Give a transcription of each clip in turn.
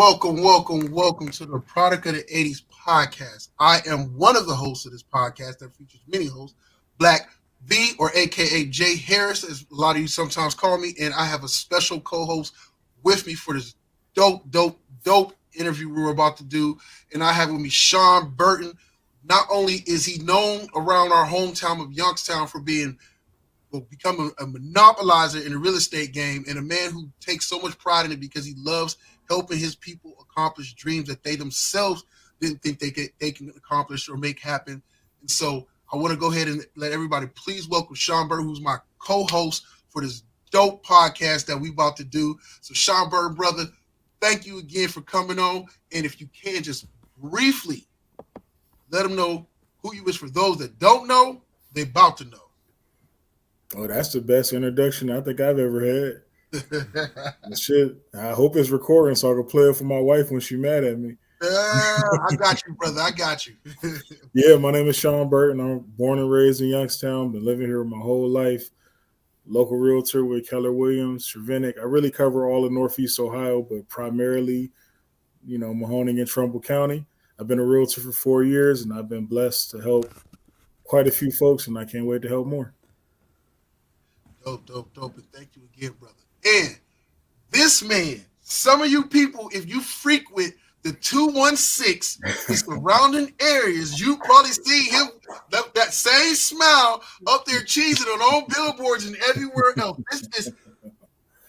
welcome to the Product of the 80's podcast. I am one of the hosts of this podcast that features many hosts, Black V or AKA Jay Harris, as a lot of you sometimes call me, and I have a special co-host with me for this dope interview we're about to do, and I have with me Shawn Burton. Not only is he known around our hometown of Youngstown for become a monopolizer in the real estate game, and a man who takes so much pride in it because he loves helping his people accomplish dreams that they themselves didn't think they can accomplish or make happen. And so I want to go ahead and let everybody please welcome Shawn Burton, who's my co-host for this dope podcast that we about to do. So Shawn Burton, brother, thank you again for coming on. And if you can, just briefly let them know who you is. For those that don't know, they about to know. Oh, that's the best introduction I think I've ever had. Shit, I hope it's recording so I can play it for my wife when she's mad at me. I got you, brother. I got you. Yeah, my name is Shawn Burton. I'm born and raised in Youngstown. Been living here my whole life. Local realtor with Keller Williams, Cervinic. I really cover all of Northeast Ohio, but primarily, Mahoning and Trumbull County. I've been a realtor for 4 years, and I've been blessed to help quite a few folks, and I can't wait to help more. Dope. And thank you again, brother. And this man, some of you people, if you frequent the 216 and surrounding areas, you probably see him, that same smile up there cheesing on all billboards and everywhere else. This is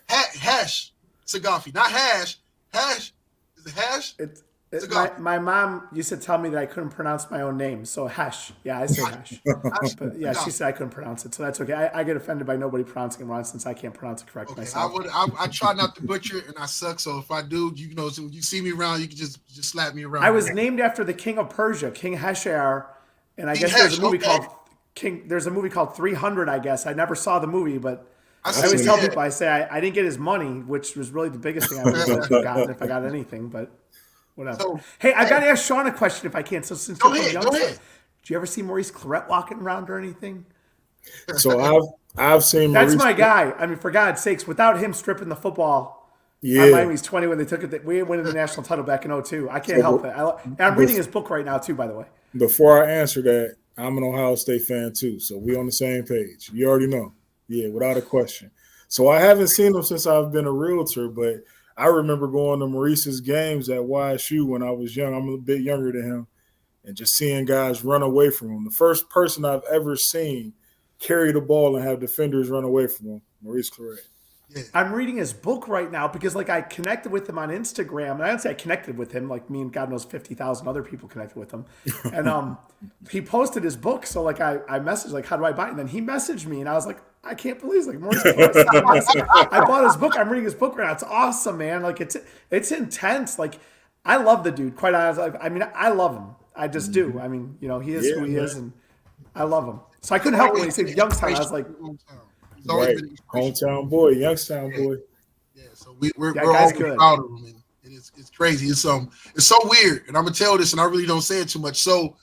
Khash Saghafi, not Hash. Hash, is it Hash? My mom used to tell me that I couldn't pronounce my own name, so Hash. Yeah, I say Hash. But yeah, she said I couldn't pronounce it, so that's okay. I get offended by nobody pronouncing it wrong since I can't pronounce it correctly myself. I try not to butcher it, and I suck. So if I do, so when you see me around, you can just slap me around. I was named after the king of Persia, King Heshar, and I guess there's a movie called King. There's a movie called 300. I guess I never saw the movie, but I always tell people, I say I didn't get his money, which was really the biggest thing I would have gotten if I got anything, but. Whatever. So, hey, I got to ask Shawn a question if I can. So since you're young, do you ever see Maurice Clarett walking around or anything? So I've seen Maurice. That's my guy. I mean, for God's sakes, without him stripping the football. Yeah. On Miami's 20 when they took it. We won the national title back in 2002. I can't help it. I'm reading his book right now too, by the way. Before I answer that, I'm an Ohio State fan too, so we on the same page. You already know. Yeah, without a question. So I haven't seen him since I've been a realtor, but I remember going to Maurice's games at YSU when I was young. I'm a bit younger than him, and just seeing guys run away from him. The first person I've ever seen carry the ball and have defenders run away from him, Maurice Clarett. Yeah. I'm reading his book right now because, I connected with him on Instagram. And I don't say I connected with him, like me and God knows 50,000 other people connected with him. And he posted his book. So, I messaged, how do I buy it? And then he messaged me, and I was like, I can't believe Maurice Clarett. I bought his book. I'm reading his book right now. It's awesome, man. It's intense. I love the dude, quite honestly. I love him. I just do. He is who he is, and I love him. So I couldn't help when he said Youngstown. I was like, right. Hometown boy, Youngstown boy. Yeah, so we're all proud of him, and it's crazy. It's so weird, and I'm gonna tell this, and I really don't say it too much. So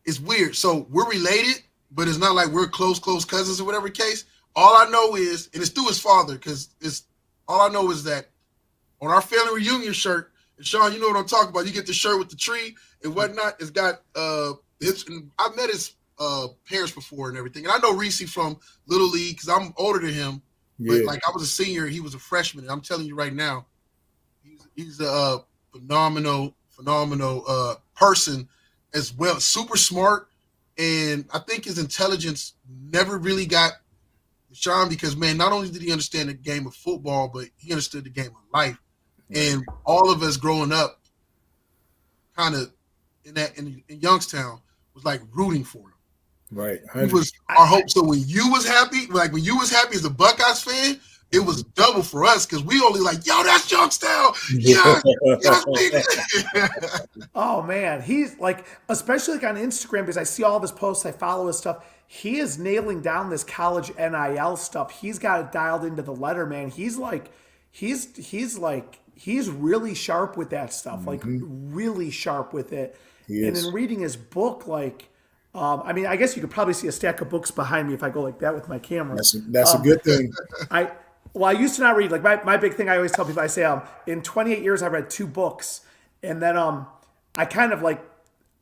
it's weird. So we're related, but it's not like we're close cousins or whatever case. All I know is, and it's through his father, because all I know is that on our family reunion shirt, and Shawn, you know what I'm talking about. You get the shirt with the tree and whatnot. It's got and I met his parents before and everything, and I know Reese from Little League because I'm older than him. But I was a senior, he was a freshman, and I'm telling you right now, he's a phenomenal person as well. Super smart, and I think his intelligence never really got Shawn because, man, not only did he understand the game of football, but he understood the game of life. And all of us growing up, kind of in Youngstown, was rooting for him. Right. It was our hope. So when you was happy, when you was happy as a Buckeyes fan, it was double for us because we only yo, that's Youngstown. Yeah. Oh man, he's especially on Instagram because I see all of his posts, I follow his stuff. He is nailing down this college NIL stuff. He's got it dialed into the letter, man. He's really sharp with that stuff, really sharp with it. And in reading his book, I guess you could probably see a stack of books behind me if I go like that with my camera. That's a good thing. Well, I used to not read. Like my big thing, I always tell people, I say, in 28 years, I read 2 books, and then I kind of like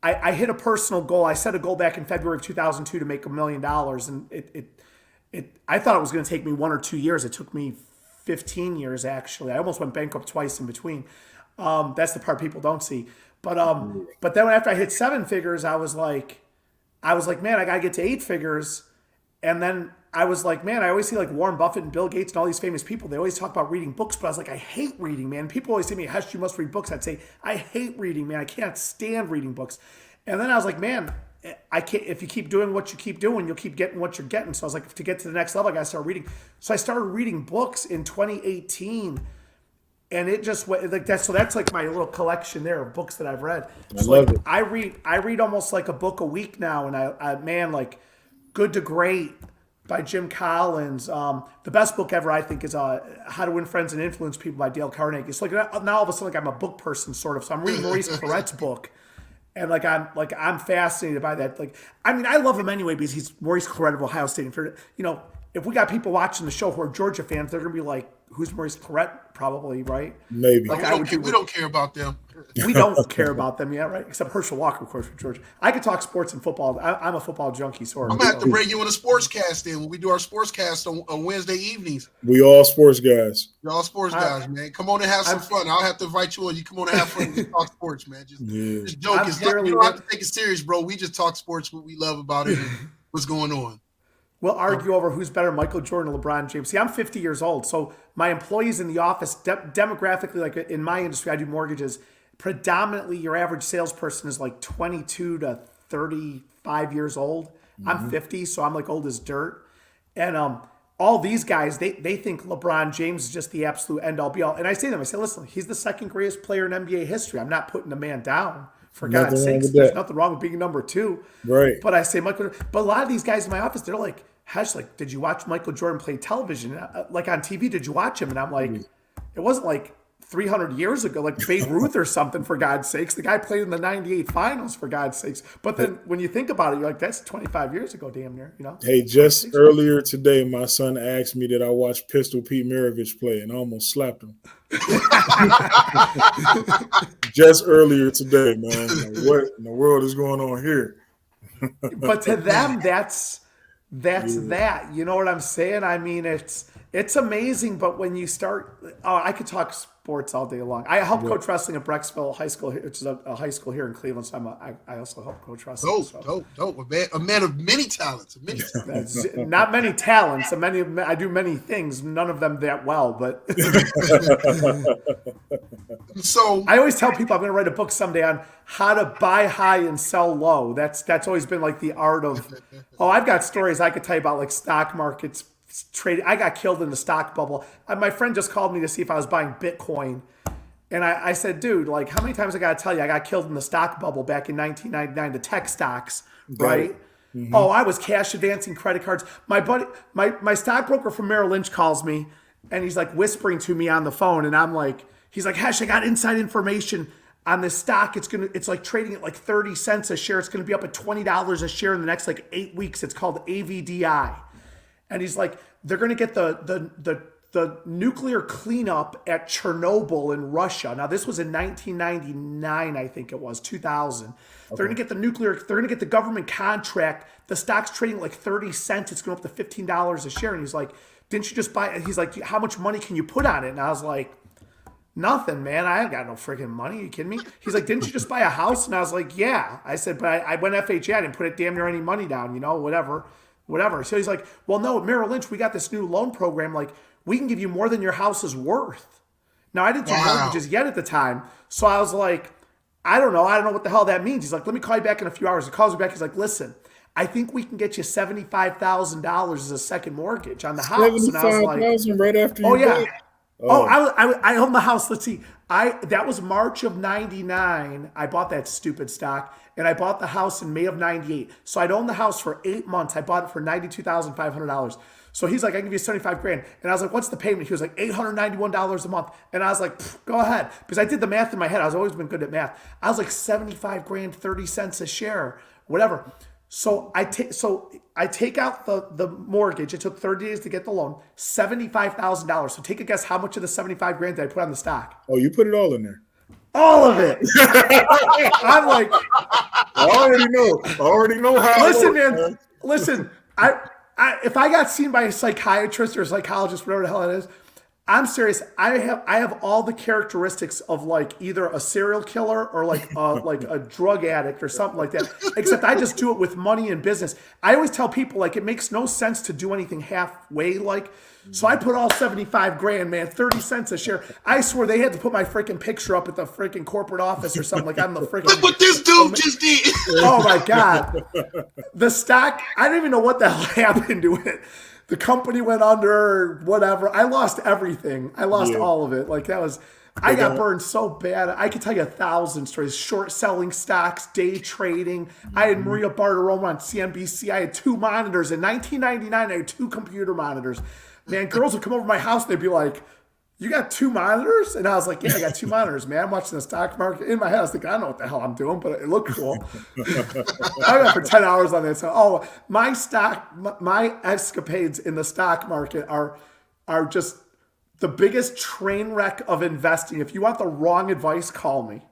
I hit a personal goal. I set a goal back in February of 2002 to make $1 million, and I thought it was going to take me 1 or 2 years. It took me 15 years actually. I almost went bankrupt twice in between. That's the part people don't see. But then after I hit 7 figures, I was like, man, I gotta get to 8 figures. And then I was like, man, I always see like Warren Buffett and Bill Gates and all these famous people. They always talk about reading books, but I was like, I hate reading, man. People always say to me, Hesh, you must read books. I'd say, I hate reading, man. I can't stand reading books. And then I was like, man, I can't. If you keep doing what you keep doing, you'll keep getting what you're getting. So I was like, to get to the next level, I gotta start reading. So I started reading books in 2018. And it just went like that. So that's like my little collection there of books that I've read. So like, I read almost like a book a week now. And I man, like Good to Great by Jim Collins. The best book ever, I think, is How to Win Friends and Influence People by Dale Carnegie. It's like now all of a sudden, like I'm a book person, sort of. So I'm reading Maurice Claret's book, and I'm fascinated by that. Like, I mean, I love him anyway because he's Maurice Claret of Ohio State. You know, if we got people watching the show who are Georgia fans, they're gonna be like, "Who's Maurice Claret?" Probably, right? Maybe. Like, we don't care about them. We don't care about them, yeah, right? Except Herschel Walker, of course, from Georgia. I could talk sports and football. I'm a football junkie, sort of. I'm going to have to bring you in a sports cast in when we do our sports cast on Wednesday evenings. We all sports guys. You're all sports guys, man. Come on and have some fun. I'll have to invite you on. You come on and have fun and talk sports, man. Just joke. You don't have to take it serious, bro. We just talk sports, what we love about it and what's going on. We'll argue over who's better, Michael Jordan or LeBron James. See, I'm 50 years old, so my employees in the office, demographically, like in my industry, I do mortgages. Predominantly, your average salesperson is like 22 to 35 years old. Mm-hmm. I'm 50, so I'm like old as dirt. And all these guys, they think LeBron James is just the absolute end-all, be-all. And I say to them, I say, listen, he's the second greatest player in NBA history. I'm not putting the man down. For God's sakes, there's nothing wrong with being number 2. Right. But I say Michael. But a lot of these guys in my office, they're like, Hesh, like, did you watch Michael Jordan play television? Like on TV, did you watch him? And I'm like, it wasn't like 300 years ago, like Babe Ruth or something, for God's sakes. The guy played in the 98 finals, for God's sakes. But then when you think about it, you're like, that's 25 years ago, damn near, you know? Hey, just earlier today, my son asked me that I watch Pistol Pete Maravich play, and I almost slapped him. Just earlier today, man. Like, what in the world is going on here? But to them, that's that. You know what I'm saying? I mean, it's amazing, but when you start, I could talk sports all day long. I help coach wrestling at Brecksville High School, which is a high school here in Cleveland. So I also help coach wrestling. Dope. A man of many talents. Not many talents. I do many things. None of them that well, but. So I always tell people I'm going to write a book someday on how to buy high and sell low. That's always been like the art of. I've got stories I could tell you about, like stock markets. Trading. I got killed in the stock bubble. My friend just called me to see if I was buying Bitcoin. And I said, dude, like, how many times I got to tell you I got killed in the stock bubble back in 1999, the tech stocks, right? Mm-hmm. I was cash advancing credit cards. My buddy, my stockbroker from Merrill Lynch calls me, and he's like whispering to me on the phone. And I'm like, he's like, Hesh, I got inside information on this stock. It's like trading at like 30 cents a share. It's going to be up at $20 a share in the next like 8 weeks. It's called AVDI. And he's like, they're going to get the nuclear cleanup at Chernobyl in Russia. Now, this was in 1999, I think it was, 2000. Okay. They're going to get the government contract. The stock's trading like 30 cents. It's going up to $15 a share. And he's like, didn't you just buy it? He's like, how much money can you put on it? And I was like, nothing, man. I ain't got no freaking money. Are you kidding me? He's like, didn't you just buy a house? And I was like, yeah. I said, but I went FHA. I didn't put it damn near any money down, whatever. So he's like, well, no, at Merrill Lynch, we got this new loan program. Like, we can give you more than your house is worth. Now, I didn't do mortgages yet at the time. So I was like, I don't know what the hell that means. He's like, let me call you back in a few hours. He calls me back. He's like, listen, I think we can get you $75,000 as a second mortgage on the house. And I was like, right after you yeah. I own the house. Let's see. That was March of 99. I bought that stupid stock, and I bought the house in May of 98. So I'd owned the house for 8 months. I bought it for $92,500. So he's like, I can give you $75,000. And I was like, what's the payment? He was like, $891 a month. And I was like, go ahead. Because I did the math in my head. I've always been good at math. I was like, $75,000, 30 cents a share, whatever. So I take out the mortgage. It took 30 days to get the loan. $75,000. So take a guess how much of the 75 grand did I put on the stock? Oh, you put it all in there. All of it. I'm like, I already know how. listen, man. Listen, if I got seen by a psychiatrist or a psychologist, whatever the hell it is, I'm serious. I have all the characteristics of like either a serial killer or like a drug addict or something like that. Except I just do it with money and business. I always tell people like it makes no sense to do anything halfway. Like, so I put all 75 grand, man, 30 cents a share. I swear they had to put my freaking picture up at the freaking corporate office or something. Like I'm the freaking. Look what this dude just did. Oh my God, the stock. I don't even know what the hell happened to it. The company went under or whatever. I lost everything. I lost all of it. Like that was, I got burned so bad. I could tell you 1,000 stories. Short selling stocks, day trading. I had Maria Bartiromo on CNBC. I had 2 monitors. In 1999, I had 2 computer monitors. Man, girls would come over to my house. They'd be like, "You got 2 monitors?" And I was like, "Yeah, I got 2 monitors, man. I'm watching the stock market." In my head, I was thinking, I don't know what the hell I'm doing, but it looked cool. I got for 10 hours on this. So, my escapades in the stock market are just the biggest train wreck of investing. If you want the wrong advice, call me.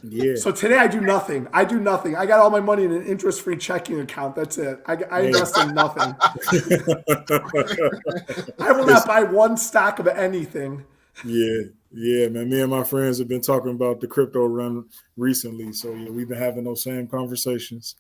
Yeah. So today I do nothing. I got all my money in an interest-free checking account. That's it. I invest in nothing. I will not buy one stock of anything. Yeah, man. Me and my friends have been talking about the crypto run recently. So yeah, we've been having those same conversations.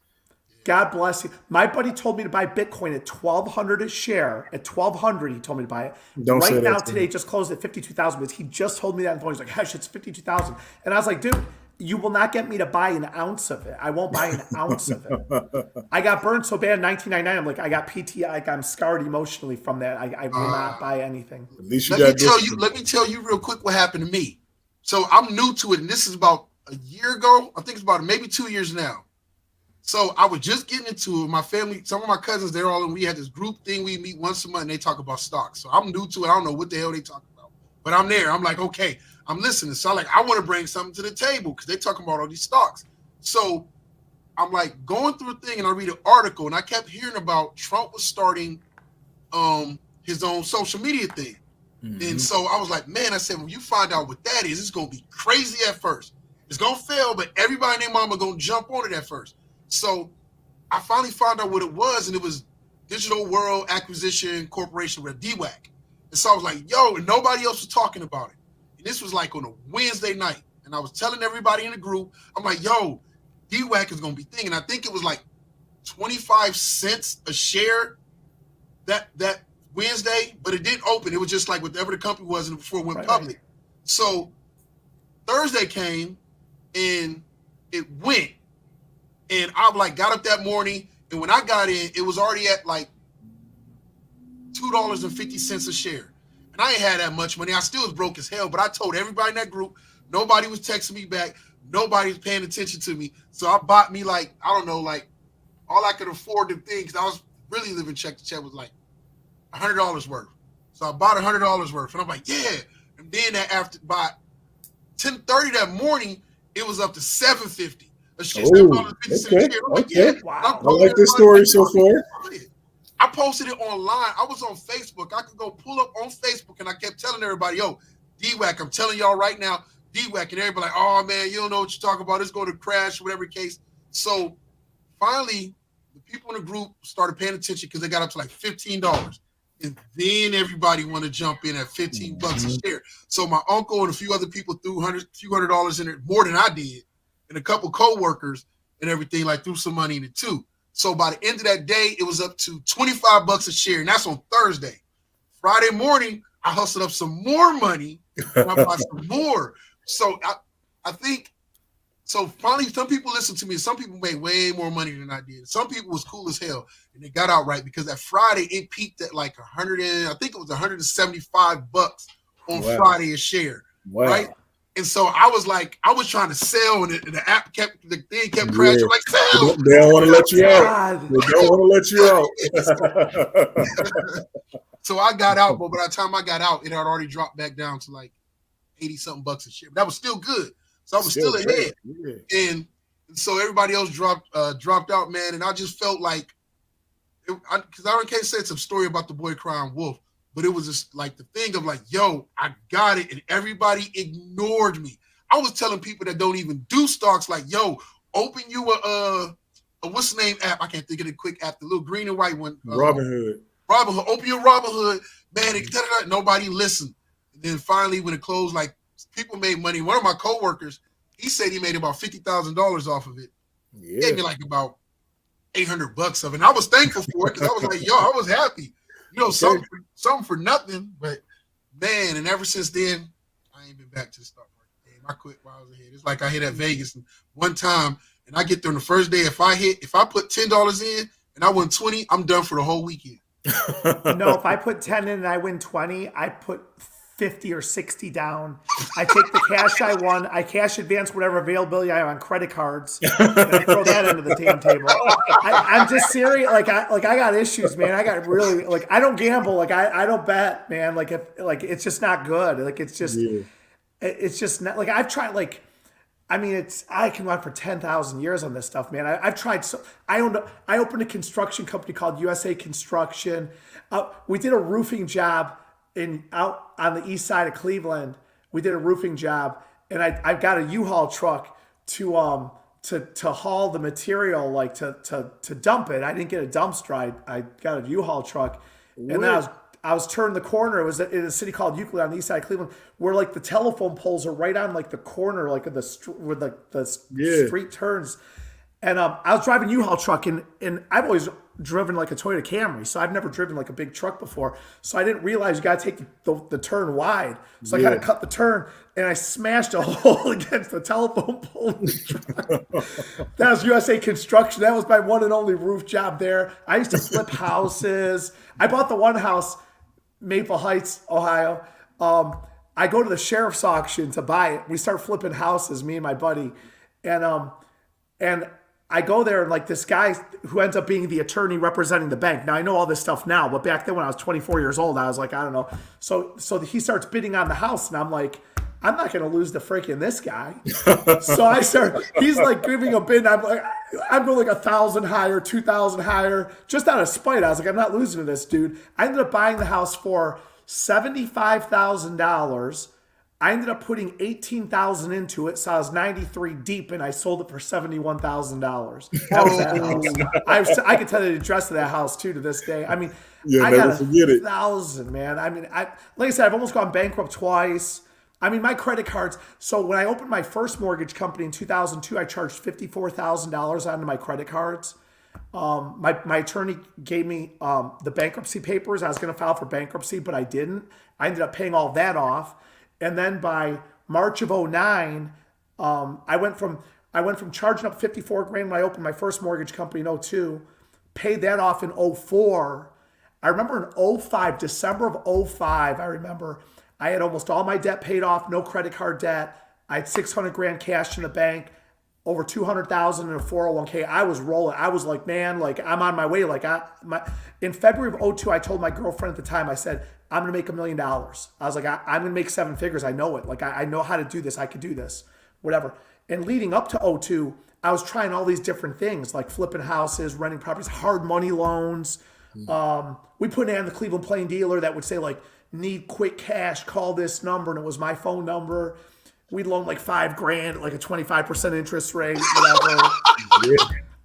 God bless you. My buddy told me to buy Bitcoin at $1,200 a share. At $1,200, he told me to buy it. Don't say right that now, to today, me. just closed at $52,000. But he just told me that on the phone. He's like, "Gosh, it's $52,000." And I was like, "Dude, you will not get me to buy an ounce of it. I won't buy an ounce of it." I got burned so bad in 1999. I'm like, I got PTI. Like, I'm scarred emotionally from that. I will not buy anything. At least you Let me tell you real quick what happened to me. So I'm new to it, and this is about a year ago. I think it's about maybe 2 years now. So I was just getting into it. My family, some of my cousins, they're all in. We had this group thing. We meet once a month, and they talk about stocks. So I'm new to it. I don't know what the hell they talk about, but I'm there. I'm like, okay, I'm listening. So I want to bring something to the table because they talking about all these stocks. So I'm like going through a thing, and I read an article, and I kept hearing about Trump was starting his own social media thing. Mm-hmm. And so I was like, man, I said, when you find out what that is, it's going to be crazy at first. It's going to fail, but everybody and their mama going to jump on it at first. So I finally found out what it was, and it was Digital World Acquisition Corporation, or DWAC. And so I was like, yo, and nobody else was talking about it. And this was like on a Wednesday night. And I was telling everybody in the group, I'm like, yo, DWAC is going to be thing. And I think it was like 25 cents a share that Wednesday, but it didn't open. It was just like whatever the company was before it went public. Right. So Thursday came and it went. And I like got up that morning, and when I got in, it was already at like $2.50 a share. And I ain't had that much money. I still was broke as hell, but I told everybody in that group, nobody was texting me back. Nobody was paying attention to me. So I bought me like, I don't know, like all I could afford the things. I was really living check to check was like $100 worth. So I bought $100 worth. And I'm like, yeah. And then after by 10:30 that morning, it was up to $7.50. Okay. Like, yeah. Wow. I like this story so far. I posted it online. I was on Facebook. I could go pull up on Facebook, and I kept telling everybody, yo, DWAC, I'm telling y'all right now, DWAC. And everybody like, oh, man, you don't know what you're talking about. It's going to crash, whatever case. So finally, the people in the group started paying attention because they got up to like $15. And then everybody wanted to jump in at $15 a share. So my uncle and a few other people threw a few $100 in it, more than I did. And a couple co-workers and everything like threw some money in it too. So by the end of that day, it was up to $25 a share, and that's on Thursday. Friday morning, I hustled up some more money, and I bought some more. So I think, so finally, some people listened to me. Some people made way more money than I did. Some people was cool as hell, and they got out right because that Friday it peaked at like I think it was $175 on Friday a share, right? And so I was like, I was trying to sell, and the app the thing kept crashing. Like, sell. They don't want to let you out. They don't want to let you out. So I got out, but by the time I got out, it had already dropped back down to like $80-something a share. But that was still good. So I was still ahead. Yeah. And So everybody else dropped out, man, and I just felt like, because I can't say some story about the boy crying wolf, but it was just like the thing of like, yo, I got it, and everybody ignored me. I was telling people that don't even do stocks, like, yo, open you a what's the name app? I can't think of the quick app, the little green and white one. Robinhood. Robinhood. Open your Robinhood, man. Nobody listened. And then finally, when it closed, like people made money. One of my coworkers, he said he made about $50,000 off of it. Yeah. Gave me like about $800 of it. And I was thankful for it because I was like, yo, I was happy. You know, something for nothing. But man, and ever since then, I ain't been back to the stock market game. I quit while I was ahead. It's like I hit at Vegas and one time, and I get there on the first day. If I put $10 in and I win 20, I'm done for the whole weekend. No, if I put 10 in and I win 20, I put 50 or 60 down. I take the cash I won. I cash advance whatever availability I have on credit cards, and I throw that into the damn table. I'm just serious. Like I got issues, man. I got really like I don't gamble. Like I don't bet, man. Like it's just not good. Like it's just not like I've tried. Like I mean, I can run for 10,000 years on this stuff, man. I've tried. I opened a construction company called USA Construction. We did a roofing job out on the east side of Cleveland. We did a roofing job, and I've got a U-Haul truck to haul the material, like to dump it. I didn't get a dumpster. I got a U-Haul truck, and then I was turning the corner. It was in a city called Euclid on the east side of Cleveland, where like the telephone poles are right on like the corner, like of where the street turns. And I was driving U-Haul truck, and I've always driven like a Toyota Camry, so I've never driven like a big truck before. So I didn't realize you got to take the turn wide. So I had to cut the turn, and I smashed a hole against the telephone pole in the truck. That was USA Construction. That was my one and only roof job there. I used to flip houses. I bought the one house, Maple Heights, Ohio. I go to the sheriff's auction to buy it. We start flipping houses, me and my buddy, and I go there, and like this guy who ends up being the attorney representing the bank. Now I know all this stuff now, but back then when I was 24 years old, I was like, I don't know. So he starts bidding on the house, and I'm like, I'm not going to lose to freaking this guy. So he's like giving a bid, and I'm like, I'm going like 1,000 higher, 2,000 higher, just out of spite. I was like, I'm not losing to this dude. I ended up buying the house for $75,000. I ended up putting $18,000 into it, so I was 93 deep, and I sold it for $71,000. That was that house. I could tell you the address of that house too to this day. I mean, I got $1,000, man. I mean, like I said, I've almost gone bankrupt twice. I mean, my credit cards. So when I opened my first mortgage company in 2002, I charged $54,000 onto my credit cards. My attorney gave me the bankruptcy papers. I was going to file for bankruptcy, but I didn't. I ended up paying all that off. And then by March of 2009, I went from charging up 54 grand when I opened my first mortgage company in 2002, paid that off in 2004. I remember in 2005, December of 2005, I remember I had almost all my debt paid off, no credit card debt. I had 600 grand cash in the bank, over 200,000 in a 401k. I was rolling. I was like, man, like I'm on my way. Like in February of 2002, I told my girlfriend at the time, I said, I'm going to make $1 million. I was like, I'm going to make 7 figures. I know it. Like, I know how to do this. I could do this, whatever. And leading up to 2002, I was trying all these different things, like flipping houses, renting properties, hard money loans. We put it on the Cleveland Plain Dealer that would say like, need quick cash, call this number. And it was my phone number. We'd loan like $5 grand at like a 25% interest rate, whatever.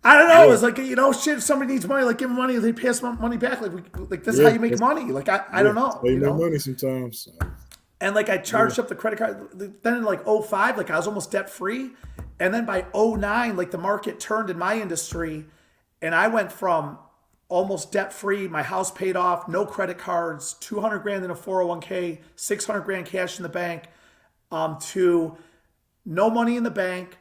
I don't know. It was like, shit, if somebody needs money, like give them money, they pay us money back. Like this is how you make money. Like, I don't know. They make money sometimes. So. And like I charged up the credit card. Then in like 2005, like I was almost debt free. And then by 2009, like the market turned in my industry. And I went from almost debt free, my house paid off, no credit cards, 200 grand in a 401k, 600 grand cash in the bank, to no money in the bank.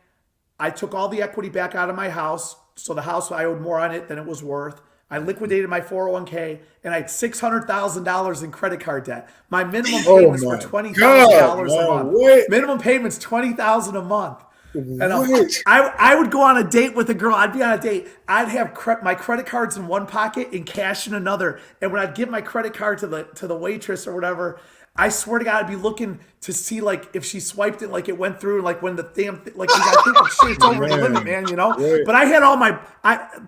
I took all the equity back out of my house. So the house, I owed more on it than it was worth. I liquidated my 401k, and I had $600,000 in credit card debt. My minimum payments were $20,000 a month. What? Minimum payments $20,000 a month. And I would go on a date with a girl. I'd be on a date. I'd have my credit cards in one pocket and cash in another. And when I'd give my credit card to the waitress or whatever, I swear to God, I'd be looking to see like if she swiped it, like it went through, like when the damn like you gotta think like shit's over the limit, man, you know. Right. But I had all my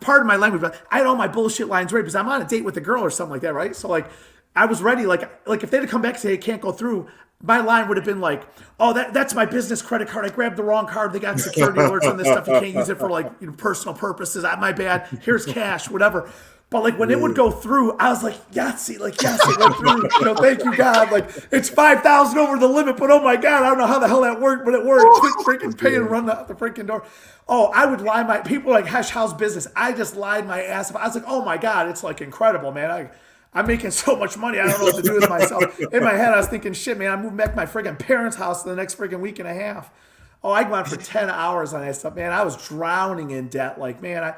pardon my language, but I had all my bullshit lines ready because I'm on a date with a girl or something like that, right? So like I was ready, like if they'd have come back and say it can't go through, my line would have been like, "Oh, that's my business credit card. I grabbed the wrong card. They got security alerts on this stuff. You can't use it for like personal purposes. My bad. Here's cash, whatever." But like when it would go through, I was like, yes, it went through. Thank you, God. Like it's 5,000 over the limit, but oh my God, I don't know how the hell that worked, but it worked. Freaking pay and run out the freaking door. Oh, I would lie my people were like, Hesh, how's business? I just lied my ass off. I was like, oh my God, it's like incredible, man. I'm making so much money. I don't know what to do with myself. In my head, I was thinking, shit, man, I'm moving back to my friggin' parents' house in the next friggin' week and a half. Oh, I went for 10 hours on that stuff, man. I was drowning in debt. Like, man,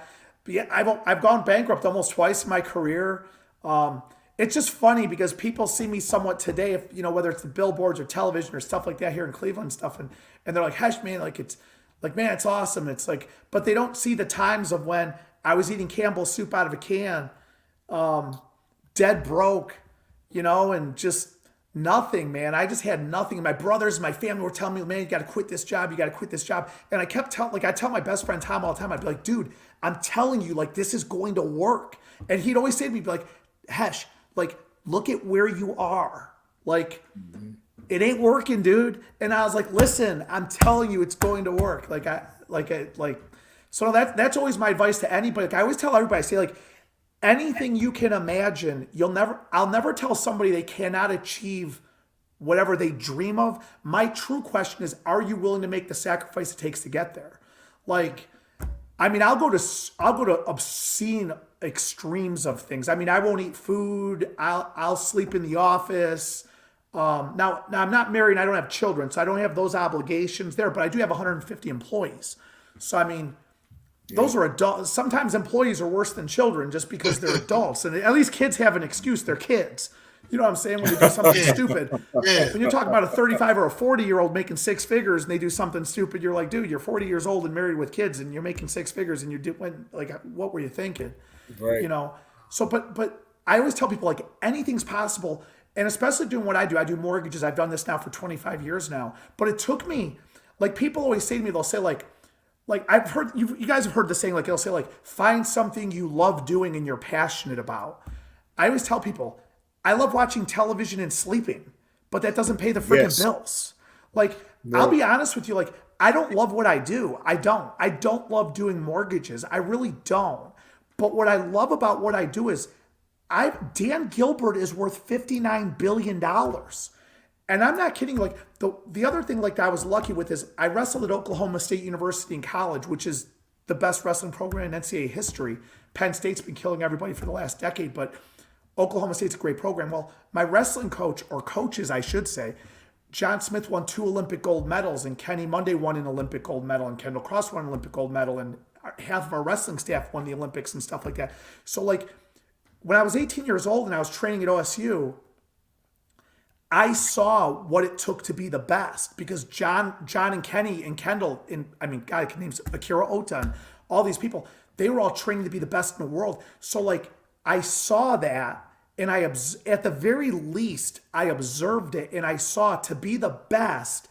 I've gone bankrupt almost twice in my career. It's just funny because people see me somewhat today, if whether it's the billboards or television or stuff like that here in Cleveland and stuff, and they're like, Hesh, man, like it's like, man, it's awesome. It's like, but they don't see the times of when I was eating Campbell's soup out of a can. Dead broke, and just nothing, man. I just had nothing. And my brothers and my family were telling me, man, you got to quit this job. You got to quit this job. And I kept I tell my best friend Tom all the time, I'd be like, dude, I'm telling you, like, this is going to work. And he'd always say to me, like, Hesh, like, look at where you are. Like, it ain't working, dude. And I was like, listen, I'm telling you, it's going to work. So that's always my advice to anybody. Like, I always tell everybody, I say, like, anything you can imagine, I'll never tell somebody they cannot achieve whatever they dream of. My true question is, are you willing to make the sacrifice it takes to get there? Like, I mean, I'll go to obscene extremes of things. I mean, I won't eat food. I'll sleep in the office. Now I'm not married and I don't have children, so I don't have those obligations there, but I do have 150 employees. So, I mean, those are adults. Sometimes employees are worse than children just because they're adults. And at least kids have an excuse. They're kids. You know what I'm saying? When they do something stupid. When you're talking about a 35 or a 40-year-old making six figures and they do something stupid, you're like, dude, you're 40 years old and married with kids and you're making six figures and you're doing, like, what were you thinking? Right. So, but I always tell people, like, anything's possible. And especially doing what I do mortgages. I've done this now for 25 years now. But it took me, like, people always say to me, they'll say, like I've heard, you guys have heard the saying, like, they'll say, like, find something you love doing and you're passionate about. I always tell people, I love watching television and sleeping, but that doesn't pay the freaking bills. Like, I'll be honest with you, like, I don't love what I do. I don't love doing mortgages. I really don't. But what I love about what I do is Dan Gilbert is worth $59 billion. And I'm not kidding. Like, the other thing, like, that I was lucky with is I wrestled at Oklahoma State University in college, which is the best wrestling program in NCAA history. Penn State's been killing everybody for the last decade, but Oklahoma State's a great program. Well, my wrestling coach, or coaches, I should say, John Smith won 2 Olympic gold medals, and Kenny Monday won an Olympic gold medal, and Kendall Cross won an Olympic gold medal, and half of our wrestling staff won the Olympics and stuff like that. So, like, when I was 18 years old and I was training at OSU, I saw what it took to be the best because John and Kenny and Kendall, God, I can name Akira Ota and all these people, they were all training to be the best in the world. So, like, I saw that, and at the very least, I observed it, and I saw to be the best.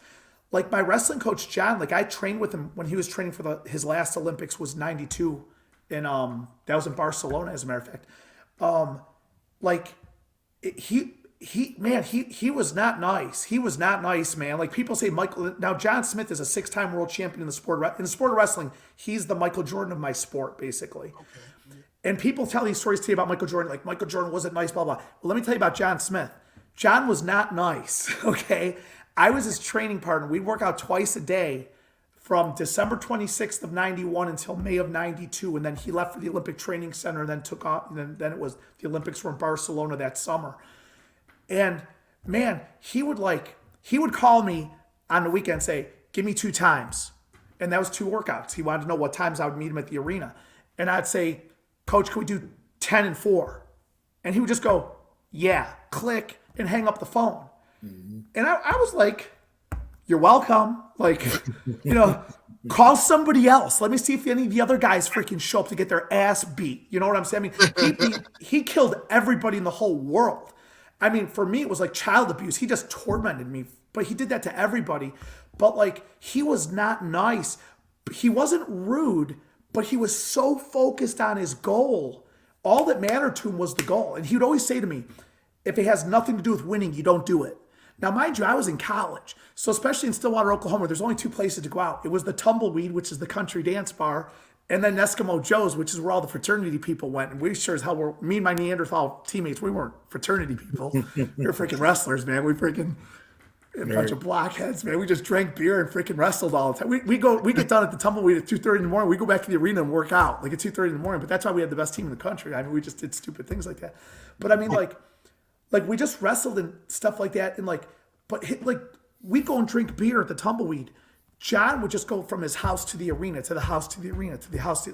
Like, my wrestling coach, John, like, I trained with him when he was training for his last Olympics was 92, and that was in Barcelona, as a matter of fact. He was not nice. He was not nice, man. Like, people say now John Smith is a 6-time world champion in the sport of wrestling. He's the Michael Jordan of my sport, basically. Okay. And people tell these stories to you about Michael Jordan, like Michael Jordan wasn't nice, blah, blah. Well, let me tell you about John Smith. John was not nice, okay? I was his training partner. We'd work out twice a day from December 26th of 91 until May of 92. And then he left for the Olympic Training Center and then took off. And then it was the Olympics were in Barcelona that summer. And, man, he would call me on the weekend and say, give me 2 times. And that was 2 workouts. He wanted to know what times I would meet him at the arena. And I'd say, Coach, can we do 10 and 4? And he would just go, yeah, click, and hang up the phone. Mm-hmm. And I was like, you're welcome. Like, call somebody else. Let me see if any of the other guys freaking show up to get their ass beat. You know what I'm saying? I mean, he killed everybody in the whole world. I mean, for me, it was like child abuse. He just tormented me, but he did that to everybody. But like, he was not nice. He wasn't rude, but he was so focused on his goal. All that mattered to him was the goal. And he would always say to me, if it has nothing to do with winning, you don't do it. Now, mind you, I was in college. So especially in Stillwater, Oklahoma, there's only 2 places to go out. It was the Tumbleweed, which is the country dance bar, and then Eskimo Joe's, which is where all the fraternity people went. And we sure as hell were, me and my Neanderthal teammates, we weren't fraternity people. We were freaking wrestlers, man. We freaking, a bunch of blockheads, man. We just drank beer and freaking wrestled all the time. We get done at the Tumbleweed at 2:30 in the morning. We go back to the arena and work out like at 2:30 in the morning. But that's why we had the best team in the country. I mean, we just did stupid things like that. But I mean, like we just wrestled and stuff like that. And we go and drink beer at the Tumbleweed. John would just go from his house to the arena, to the house, to the arena, to the house,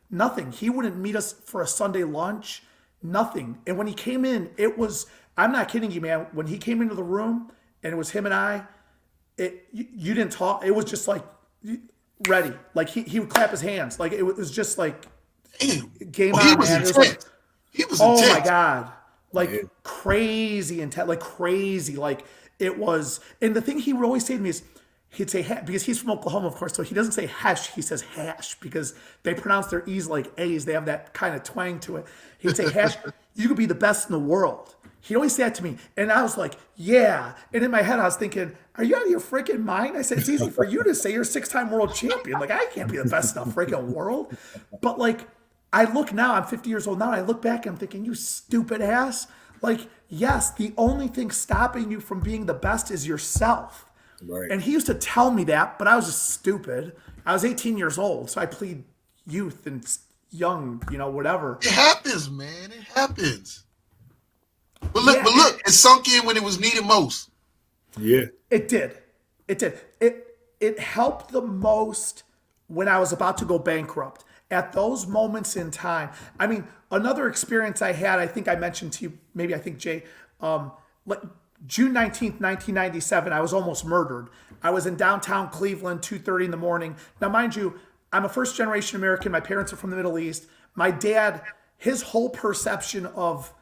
nothing. He wouldn't meet us for a Sunday lunch, nothing. And when he came in, it was, I'm not kidding you, man. When he came into the room and it was him and I, you didn't talk. It was just like, ready. Like he would clap his hands. Like it was just like, game on, he was man. intense. It was like, He was oh intense. my God. Like crazy intense, like crazy. Like it was, and the thing he would always say to me is, he'd say, because he's from Oklahoma, of course, so he doesn't say hesh, he says hash, because they pronounce their E's like A's. They have that kind of twang to it. He'd say, hash, you could be the best in the world. He'd always say that to me. And I was like, yeah. And in my head, I was thinking, are you out of your freaking mind? I said, it's easy for you to say you're a 6-time world champion. Like, I can't be the best in the freaking world. But like, I look now, I'm 50 years old now, and I look back and I'm thinking, you stupid ass. Like, yes, the only thing stopping you from being the best is yourself. Right. And he used to tell me that, but I was just stupid. I was 18 years old, so I plead youth and young, whatever. It happens, man. It happens. But look, it sunk in when it was needed most. Yeah. It did. It helped the most when I was about to go bankrupt. At those moments in time. I mean, another experience I had, I think I mentioned to you, maybe I think Jay, June 19th, 1997, I was almost murdered. I was in downtown Cleveland, 2:30 in the morning. Now, mind you, I'm a first-generation American. My parents are from the Middle East. My dad, his whole perception of,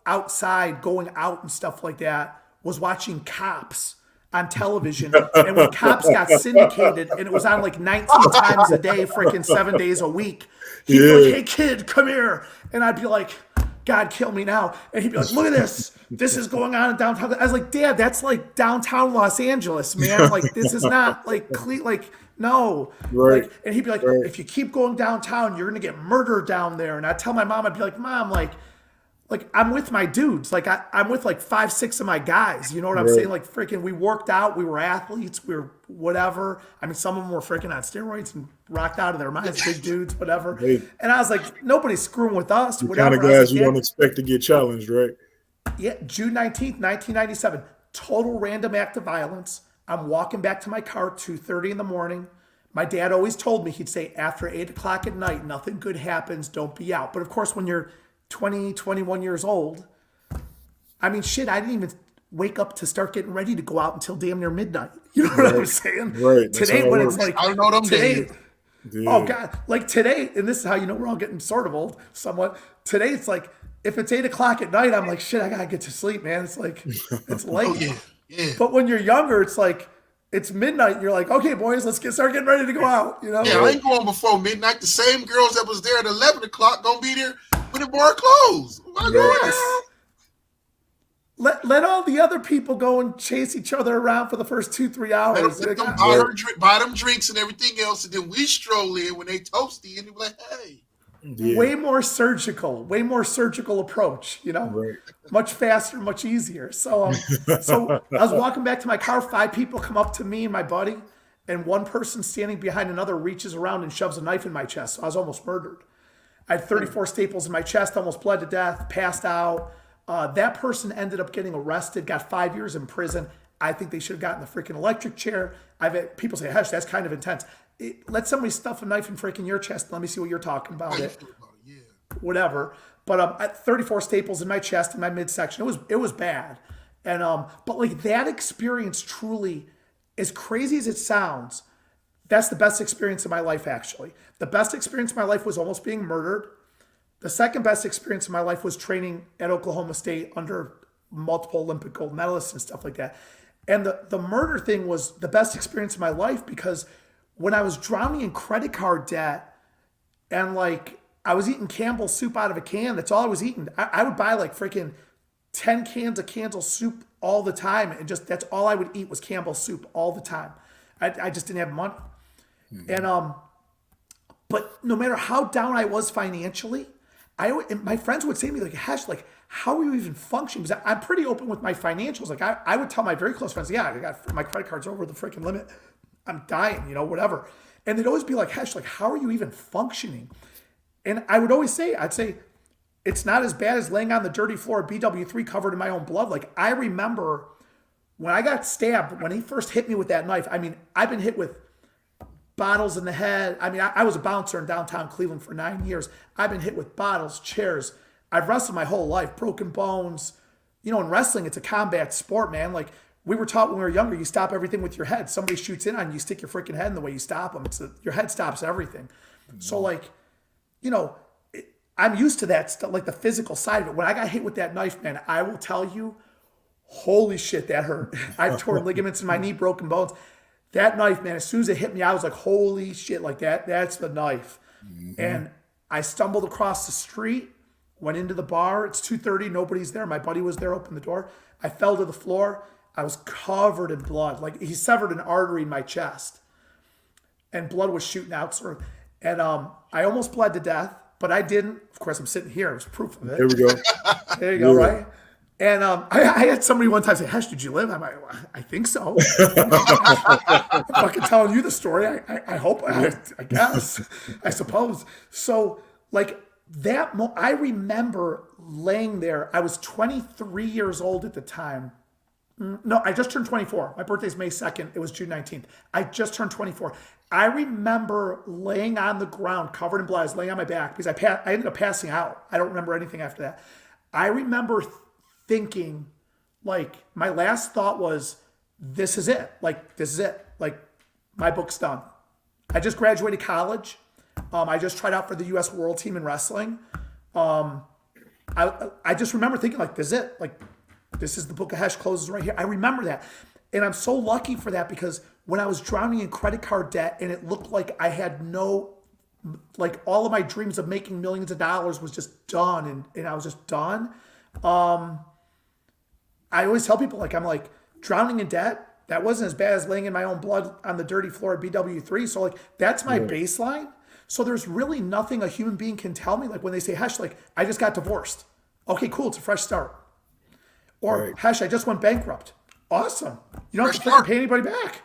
outside, going out and stuff like that was watching Cops on television. And when Cops got syndicated and it was on like 19 times a day, freaking 7 days a week, he'd be like, hey, kid, come here. And I'd be like, God, kill me now. And he'd be like, look at this. This is going on in downtown. I was like, Dad, that's like downtown Los Angeles, man. Like, this is not no. Right. Like, and he'd be like, if you keep going downtown, you're going to get murdered down there. And I'd tell my mom, I'd be like, Mom, like I'm with my dudes. Like I'm with like 5, 6 of my guys. You know what I'm saying? Like freaking, we worked out. We were athletes. We were whatever. I mean, some of them were freaking on steroids and rocked out of their minds, big dudes, whatever. Hey. And I was like, nobody's screwing with us. The Whatever. kind of guys you don't expect to get challenged, right? Yeah, June 19th, 1997. Total random act of violence. I'm walking back to my car 2:30 in the morning. My dad always told me, he'd say, after 8 o'clock at night, nothing good happens. Don't be out. But of course, when you're 20, 21 years old, I mean, shit, I didn't even wake up to start getting ready to go out until damn near midnight. You know what I'm saying? Right. Today, when it's like, I don't know them days. Oh God, like today, and this is how you know we're all getting sort of old somewhat. Today, it's like, if it's 8 o'clock at night, I'm like, shit, I gotta get to sleep, man. It's like, it's late. Oh, yeah. But when you're younger, it's like, it's midnight. And you're like, okay, boys, let's start getting ready to go out. Yeah, I ain't going before midnight. The same girls that was there at 11 o'clock gonna be there when the bar closed. Oh my God. Let all the other people go and chase each other around for the first 2-3 hours. Let them buy them drinks and everything else, and then we stroll in when they toasty and they be like, hey. Yeah. Way more surgical approach, Right. much faster, much easier. So I was walking back to my car. 5 people come up to me and my buddy, and one person standing behind another reaches around and shoves a knife in my chest. So I was almost murdered. I had 34 staples in my chest, almost bled to death, passed out. That person ended up getting arrested, got 5 years in prison. I think they should have gotten the freaking electric chair. I've had people say, "Hush, that's kind of intense." Let somebody stuff a knife in freaking your chest. Let me see what you're talking about. Whatever. But I had 34 staples in my chest, in my midsection. It was bad. And but like that experience, truly, as crazy as it sounds, that's the best experience of my life. Actually, the best experience of my life was almost being murdered. The second best experience in my life was training at Oklahoma State under multiple Olympic gold medalists and stuff like that. And the murder thing was the best experience of my life because when I was drowning in credit card debt and like I was eating Campbell's soup out of a can, that's all I was eating. I would buy like freaking 10 cans of Campbell's soup all the time. And just that's all I would eat was Campbell's soup all the time. I just didn't have money. And but no matter how down I was financially, my friends would say to me like, Hash, like, how are you even functioning? Because I'm pretty open with my financials. Like I would tell my very close friends, yeah, I got my credit card's over the freaking limit. I'm dying, whatever. And they'd always be like, Hash, like, how are you even functioning? And I would always say, I'd say, it's not as bad as laying on the dirty floor of BW3 covered in my own blood. Like I remember when I got stabbed, when he first hit me with that knife, I mean, I've been hit with bottles in the head. I mean, I was a bouncer in downtown Cleveland for 9 years. I've been hit with bottles, chairs. I've wrestled my whole life, broken bones. In wrestling, it's a combat sport, man. Like we were taught when we were younger, you stop everything with your head. Somebody shoots in on you, you stick your freaking head in the way you stop them. Your head stops everything. Mm-hmm. So like, I'm used to that stuff, like the physical side of it. When I got hit with that knife, man, I will tell you, holy shit, that hurt. I tore ligaments in my knee, broken bones. That knife, man, as soon as it hit me, I was like, holy shit, like that's the knife. Mm-hmm. And I stumbled across the street, went into the bar. It's 2:30, nobody's there. My buddy was there, opened the door. I fell to the floor. I was covered in blood. Like he severed an artery in my chest. And blood was shooting out. And I almost bled to death, but I didn't. Of course, I'm sitting here. There's proof of it. There we go. There you go, right? And I had somebody one time say, Hesh, did you live? I'm like, I think so. I'm fucking telling you the story. I hope, I guess, I suppose. So like that, I remember laying there. I was 23 years old at the time. No, I just turned 24. My birthday's May 2nd. It was June 19th. I just turned 24. I remember laying on the ground covered in blood. I was laying on my back because I ended up passing out. I don't remember anything after that. I remember thinking, like, my last thought was, this is it. Like, this is it. Like, my book's done. I just graduated college. I just tried out for the U.S. World Team in wrestling. I just remember thinking, like, this is it. Like, this is the book of Hesh closes right here. I remember that. And I'm so lucky for that because when I was drowning in credit card debt and it looked like I had like all of my dreams of making millions of dollars was just done and I was just done. I always tell people, like, I'm like, drowning in debt, that wasn't as bad as laying in my own blood on the dirty floor at BW3. So like, that's my baseline. So there's really nothing a human being can tell me. Like when they say, Hesh, like, I just got divorced. Okay, cool. It's a fresh start. Or Hesh, I just went bankrupt. Awesome. You don't have to pay anybody back.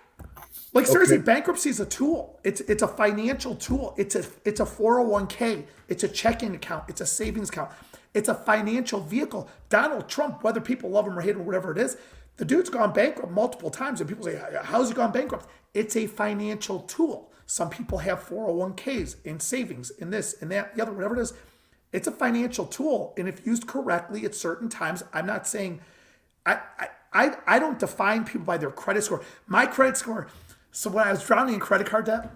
Like seriously, bankruptcy is a tool. It's a financial tool. It's a 401k. It's a checking account. It's a savings account. It's a financial vehicle. Donald Trump, whether people love him or hate him or whatever it is, the dude's gone bankrupt multiple times. And people say, how's he gone bankrupt? It's a financial tool. Some people have 401ks and savings and this and that, the other, whatever it is. It's a financial tool. And if used correctly at certain times, I'm not saying, I don't define people by their credit score. My credit score, so when I was drowning in credit card debt,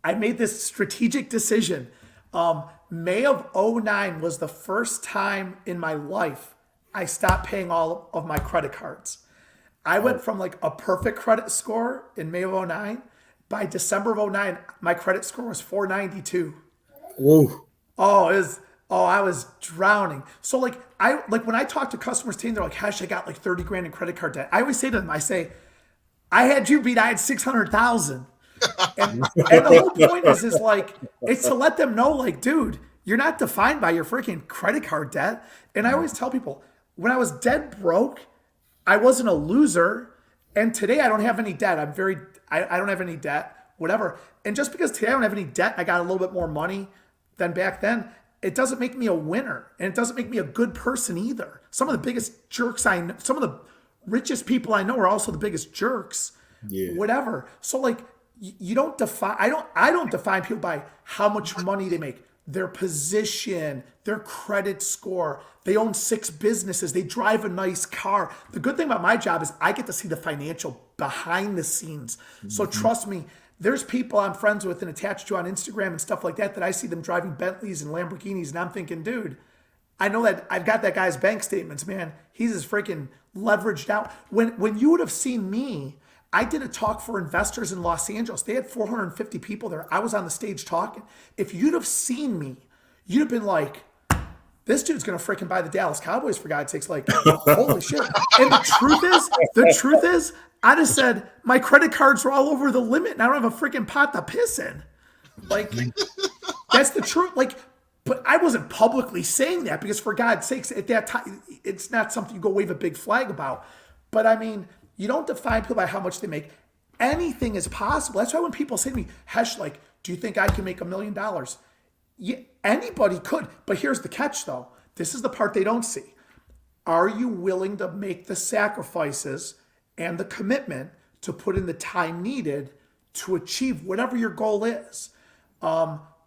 I made this strategic decision. May of 2009 was the first time in my life I stopped paying all of my credit cards. I went from like a perfect credit score in May of 2009. By December of 2009, my credit score was 492. Whoa. I was drowning. So like when I talk to customers today, they're like, Hesh, I got like 30 grand in credit card debt. I always say to them, I say, I had you beat, I had 600,000. And the whole point is like, it's to let them know, like, dude, you're not defined by your freaking credit card debt. And I always tell people, when I was dead broke, I wasn't a loser. And today I don't have any debt. I don't have any debt, whatever. And just because today I don't have any debt, I got a little bit more money than back then, it doesn't make me a winner. And it doesn't make me a good person either. Some of the biggest jerks I know, some of the richest people I know are also the biggest jerks. Yeah. Whatever. So like, you don't define, I don't define people by how much money they make, their position, their credit score. They own 6 businesses. They drive a nice car. The good thing about my job is I get to see the financial behind the scenes. Mm-hmm. So trust me, there's people I'm friends with and attached to on Instagram and stuff like that I see them driving Bentleys and Lamborghinis, and I'm thinking, dude, I know that I've got that guy's bank statements, man. He's as freaking leveraged out. When you would have seen me, I did a talk for investors in Los Angeles. They had 450 people there. I was on the stage talking. If you'd have seen me, you'd have been like, this dude's gonna freaking buy the Dallas Cowboys, for God's sakes. Like, holy shit. And the truth is, I just said my credit cards were all over the limit and I don't have a freaking pot to piss in. Like, that's the truth. Like, but I wasn't publicly saying that because, for God's sakes, at that time, it's not something you go wave a big flag about. But I mean, you don't define people by how much they make. Anything is possible. That's why when people say to me, Hesh, like, do you think I can make $1 million? Yeah, anybody could. But here's the catch, though. This is the part they don't see. Are you willing to make the sacrifices and the commitment to put in the time needed to achieve whatever your goal is?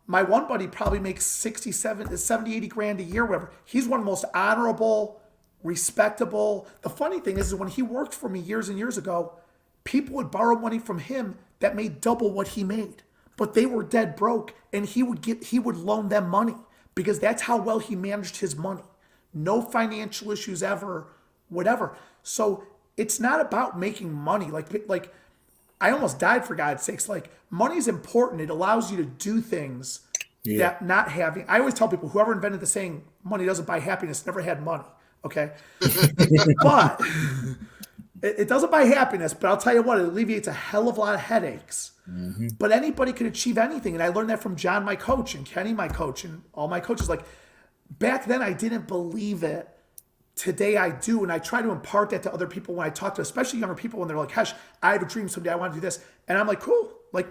My one buddy probably makes 70, 80 grand a year, whatever. He's one of the most honorable, respectable. The funny thing is when he worked for me years and years ago, people would borrow money from him that made double what he made, but they were dead broke, and he would loan them money because that's how well he managed his money. No financial issues ever, whatever. So it's not about making money. Like I almost died, for God's sakes. Like, money is important. It allows you to do things that not having. I always tell people, whoever invented the saying, money doesn't buy happiness, never had money. Okay. But it doesn't buy happiness, but I'll tell you what, it alleviates a hell of a lot of headaches. Mm-hmm. But anybody could achieve anything. And I learned that from John, my coach, and Kenny, my coach, and all my coaches. Like, back then I didn't believe it. Today I do, and I try to impart that to other people when I talk to, especially younger people, when they're like, Hesh, I have a dream someday, I want to do this. And I'm like, cool. Like,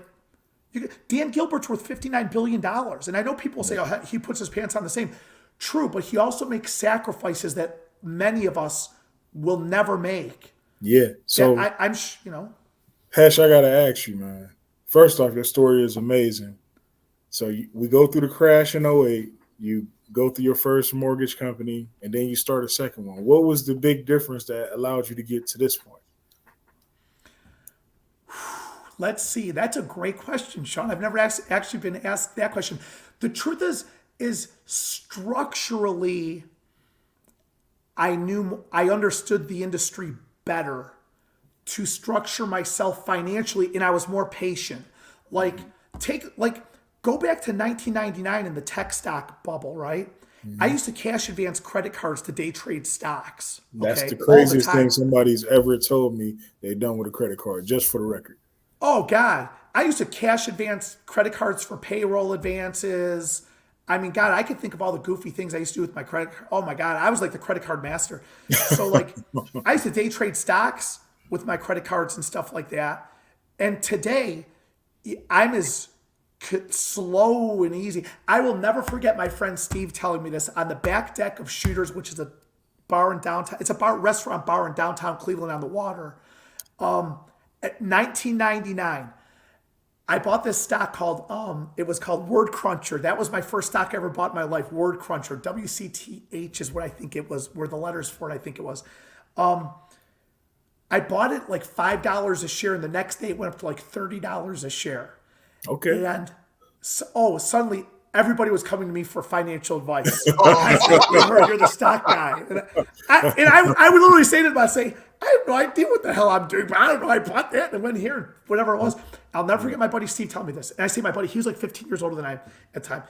Dan Gilbert's worth $59 billion. And I know people say, oh, he puts his pants on the same. True, but he also makes sacrifices that many of us will never make. Yeah. So I'm Hesh, I got to ask you, man. First off, your story is amazing. So we go through the crash in 2008. You go through your first mortgage company, and then you start a second one. What was the big difference that allowed you to get to this point? Let's see. That's a great question, Shawn. I've never actually been asked that question. The truth is structurally, I understood the industry better to structure myself financially, and I was more patient. Go back to 1999 in the tech stock bubble, right? Mm-hmm. I used to cash advance credit cards to day trade stocks. That's the craziest thing somebody's ever told me they've done with a credit card, just for the record. Oh, God. I used to cash advance credit cards for payroll advances. I mean, God, I could think of all the goofy things I used to do with my credit card. Oh, my God. I was like the credit card master. So, I used to day trade stocks with my credit cards and stuff like that. And today, I'm as slow and easy. I will never forget my friend Steve telling me this on the back deck of Shooters, which is a bar in downtown. It's a restaurant bar in downtown Cleveland on the water. At 1999, I bought this stock called it was called Word Cruncher. That was my first stock I ever bought in my life. Word Cruncher, WCTH is what I think it was. Were the letters for it? I think it was. I bought it like $5 a share, and the next day it went up to like $30 a share. Okay. And suddenly everybody was coming to me for financial advice. You're the stock guy. And I would literally say to them, I say, I have no idea what the hell I'm doing, but I don't know. I bought that and went here, whatever it was. I'll never forget my buddy Steve telling me this. And I say my buddy, he was like 15 years older than I am at the time.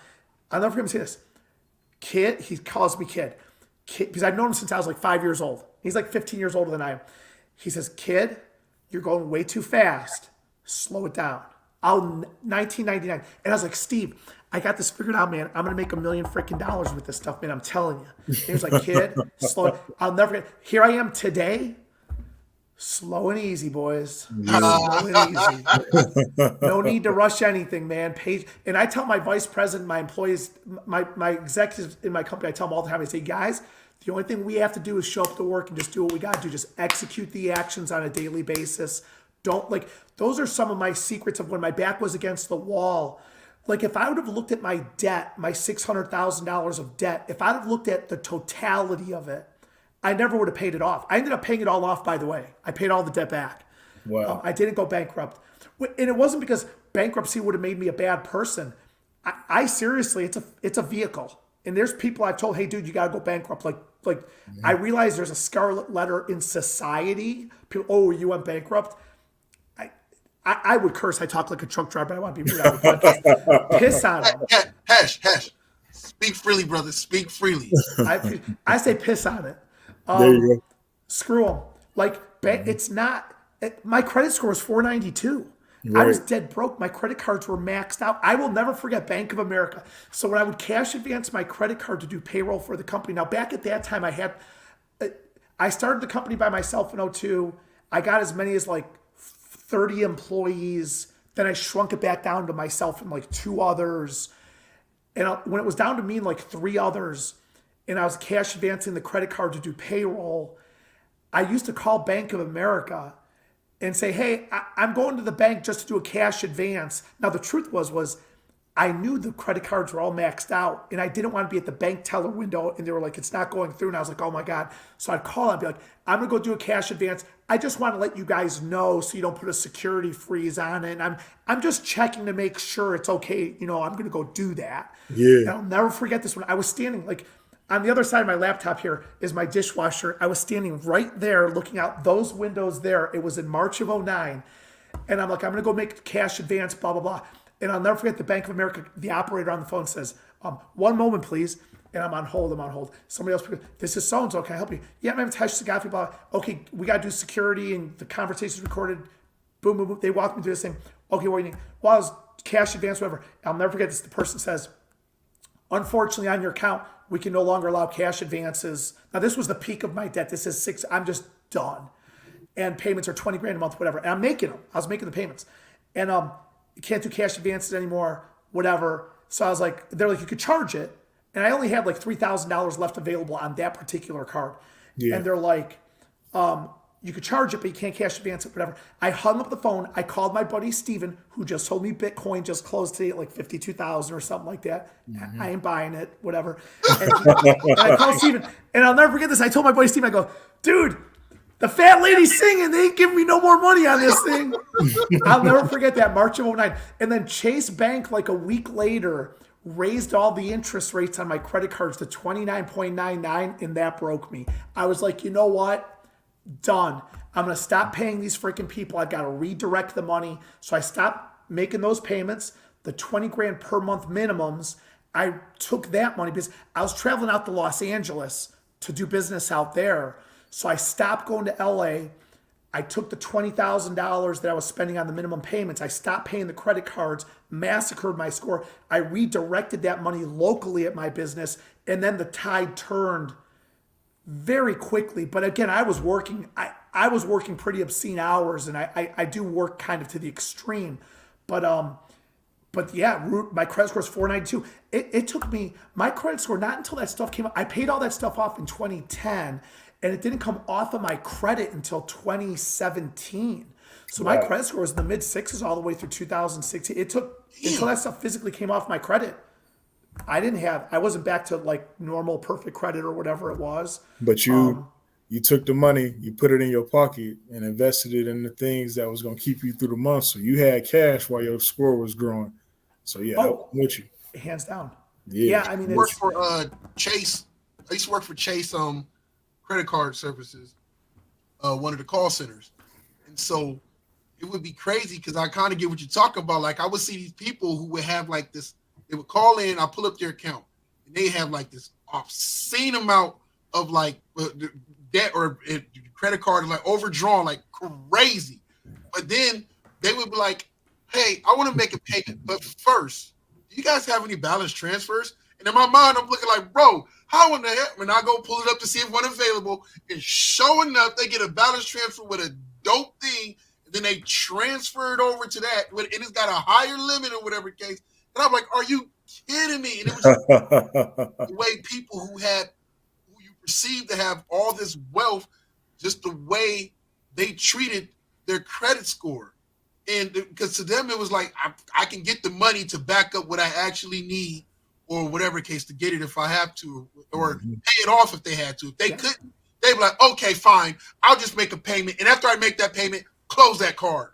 I'll never forget him say this. Kid, he calls me kid, because I've known him since I was like 5 years old. He's like 15 years older than I am. He says, kid, you're going way too fast. Slow it down. 1999. And I was like, Steve, I got this figured out, man. I'm going to make $1 million freaking dollars with this stuff, man. I'm telling you. And he was like, kid, slow it. I'll never get. Here I am today. Slow and easy, boys. Slow and easy. No need to rush anything, man. And I tell my vice president, my employees, my executives in my company, I tell them all the time, I say, guys, the only thing we have to do is show up to work and just do what we got to do. Just execute the actions on a daily basis. Those are some of my secrets of when my back was against the wall. Like, if I would have looked at my debt, my $600,000 of debt, if I'd have looked at the totality of it, I never would have paid it off. I ended up paying it all off, by the way. I paid all the debt back. Wow. I didn't go bankrupt. And it wasn't because bankruptcy would have made me a bad person. I seriously, it's a vehicle. And there's people I've told, hey, dude, you got to go bankrupt. I realize there's a scarlet letter in society. People, oh, you went bankrupt. I would curse. I talk like a truck driver, but I want to be rude. I would piss on them. Hash. Speak freely, brother. Speak freely. I say piss on it. There you go. Screw them. It's not. My credit score was 492. Right. I was dead broke. My credit cards were maxed out. I will never forget Bank of America. So when I would cash advance my credit card to do payroll for the company. Now, back at that time, I started the company by myself in 2002. I got as many as 30 employees. Then I shrunk it back down to myself and 2 others. And when it was down to me and 3 others, and I was cash advancing the credit card to do payroll, I used to call Bank of America and say, hey, I'm going to the bank just to do a cash advance. Now, the truth was I knew the credit cards were all maxed out, and I didn't want to be at the bank teller window, and they were like, it's not going through. And I was like, oh my God. So I'd call and be like, I'm going to go do a cash advance. I just want to let you guys know so you don't put a security freeze on it. And I'm just checking to make sure it's okay. I'm going to go do that. Yeah. And I'll never forget this one. I was standing on the other side of my laptop here is my dishwasher. I was standing right there looking out those windows there. It was in March of 2009. And I'm like, I'm going to go make a cash advance, blah, blah, blah. And I'll never forget the Bank of America, the operator on the phone says, 1 moment, please. And I'm on hold. Somebody else, this is so-and-so, can I help you? Yeah, my name's Khash Saghafi, blah. Okay, we got to do security and the conversation's recorded. Boom, boom, boom. They walk me through this thing. Okay, what do you need? Well, I was cash advance, whatever. I'll never forget this. The person says, unfortunately, on your account, we can no longer allow cash advances. Now, this was the peak of my debt. This is 6. I'm just done. And payments are 20 grand a month, whatever. And I'm making them. I was making the payments. And you can't do cash advances anymore, whatever. So I was like, they're like, you could charge it. And I only had $3,000 left available on that particular card. Yeah. And they're like, you could charge it, but you can't cash advance it, whatever. I hung up the phone. I called my buddy Steven, who just told me Bitcoin just closed today at 52,000 or something like that. Mm-hmm. I ain't buying it, whatever. And I called Steven, and I'll never forget this. I told my buddy Steven, I go, dude, the fat lady's singing. They ain't giving me no more money on this thing. I'll never forget that, March of 2009. And then Chase Bank, a week later, raised all the interest rates on my credit cards to 29.99, and that broke me. I was like, you know what? Done. I'm going to stop paying these freaking people. I've got to redirect the money. So I stopped making those payments, the 20 grand per month minimums. I took that money because I was traveling out to Los Angeles to do business out there. So I stopped going to LA. I took the $20,000 that I was spending on the minimum payments. I stopped paying the credit cards, massacred my score. I redirected that money locally at my business. And then the tide turned very quickly. But again, I was working pretty obscene hours, and I do work kind of to the extreme. But yeah, my credit score is 492. It took me, my credit score, not until that stuff came up. I paid all that stuff off in 2010, and it didn't come off of my credit until 2017. So my credit score was in the mid 6s all the way through 2016. It took until that stuff physically came off my credit. I wasn't back to normal perfect credit or whatever it was. But you took the money, you put it in your pocket and invested it in the things that was going to keep you through the month. So you had cash while your score was growing. So yeah, I'm with you. Hands down. Yeah. I mean, I worked for Chase. I used to work for Chase credit card services, one of the call centers. And so it would be crazy because I kind of get what you're talking about. I would see these people who would have this. They would call in, I pull up their account, and they have this obscene amount of debt or credit card overdrawn crazy. But then they would be like, hey, I want to make a payment. But first, do you guys have any balance transfers? And in my mind, I'm looking like, bro, how in the hell? When I go pull it up to see if one available, and sure enough, they get a balance transfer with a dope thing, and then they transfer it over to that, and it's got a higher limit or whatever case. And I'm like, are you kidding me? And it was just the way people who you perceive to have all this wealth, just the way they treated their credit score. And because to them, it was like, I can get the money to back up what I actually need or whatever case to get it if I have to, or pay it off if they had to. If they couldn't, they'd be like, okay, fine, I'll just make a payment. And after I make that payment, close that card.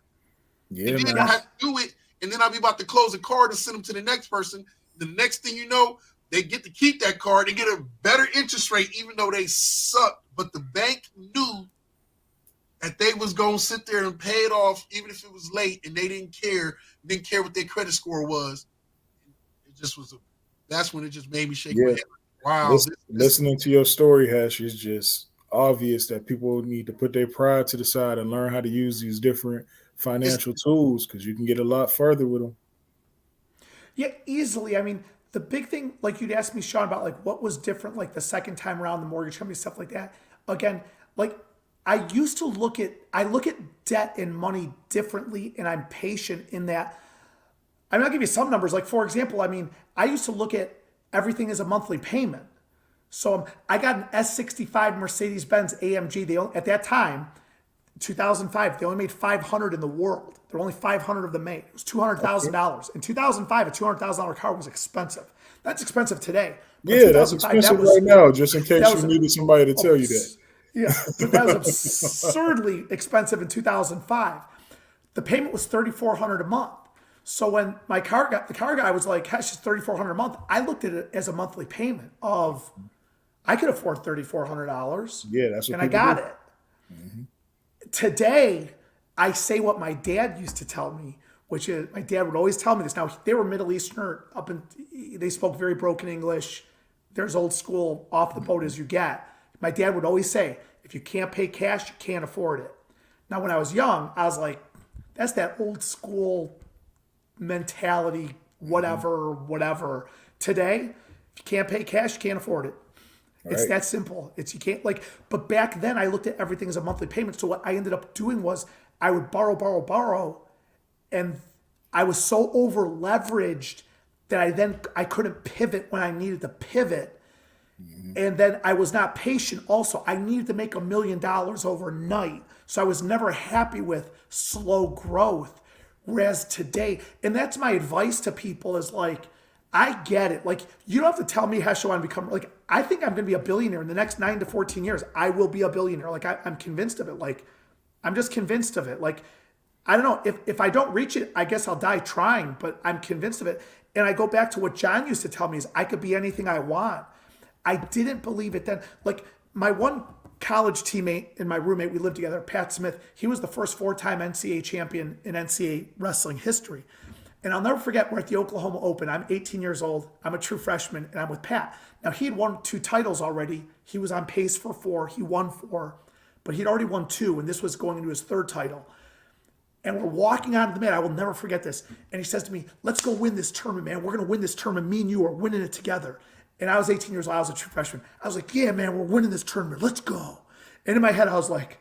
Yeah, and then I have to do it and then I'll be about to close the card and send them to the next person. The next thing you know, they get to keep that card and get a better interest rate, even though they sucked. But the bank knew that they was going to sit there and pay it off, even if it was late, and they didn't care what their credit score was. It just was that's when it just made me shake my head. Wow. Listening to your story, Hash, is just obvious that people need to put their pride to the side and learn how to use these different financial tools, because you can get a lot further with them. Yeah, easily. I mean, the big thing, like you'd ask me, Shawn, about like what was different, like the second time around, the mortgage company, stuff like that. Again, like I look at debt and money differently, and I'm patient in that. I'm going to give you some numbers. Like, for example, I mean, I used to look at everything as a monthly payment. So I got an S65 Mercedes-Benz AMG. At that time, 2005, they only made 500 in the world. There were only 500 of them made. It was $200,000. In 2005, a $200,000 car was expensive. That's expensive today. But yeah, that's expensive right now, just in case you needed somebody to tell you that. Yeah, but that was absurdly expensive in 2005. The payment was $3,400 a month. So when the car guy was like, "Cash is $3,400 a month," I looked at it as a monthly payment of, I could afford $3,400. Yeah, that's what. And I got it. Mm-hmm. Today, I say what my dad used to tell me, which is my dad would always tell me this. Now they were Middle Eastern, they spoke very broken English. They're as old school, off the boat as you get. My dad would always say, if you can't pay cash, you can't afford it. Now, when I was young, I was like, that's that old school mentality, whatever. Today, if you can't pay cash, you can't afford it. It's that simple. You can't but back then I looked at everything as a monthly payment. So what I ended up doing was I would borrow. And I was so over leveraged that I couldn't pivot when I needed to pivot. And then I was not patient also. I needed to make $1 million overnight. So I was never happy with slow growth. Whereas today, and that's my advice to people is like, I get it. Like, you don't have to tell me how I want to become, like, I think I'm going to be a billionaire in the next 9 to 14 years. I will be a billionaire. Like, I'm convinced of it. Like, I'm just convinced of it. Like, I don't know. If I don't reach it, I guess I'll die trying, but I'm convinced of it. And I go back to what John used to tell me is I could be anything I want. I didn't believe it then. Like, my one college teammate and my roommate, we lived together, Pat Smith, he was the first 4-time NCAA champion in NCAA wrestling history. And I'll never forget, we're at the Oklahoma Open. I'm 18 years old. I'm a true freshman, and I'm with Pat. Now, he had won 2 titles already. He was on pace for 4. He won 4. But he'd already won 2, and this was going into his 3rd title. And we're walking out of the mat. I will never forget this. And he says to me, let's go win this tournament, man. We're going to win this tournament. Me and you are winning it together. And I was 18 years old. I was a true freshman. I was like, yeah, man, we're winning this tournament. Let's go. And in my head, I was like,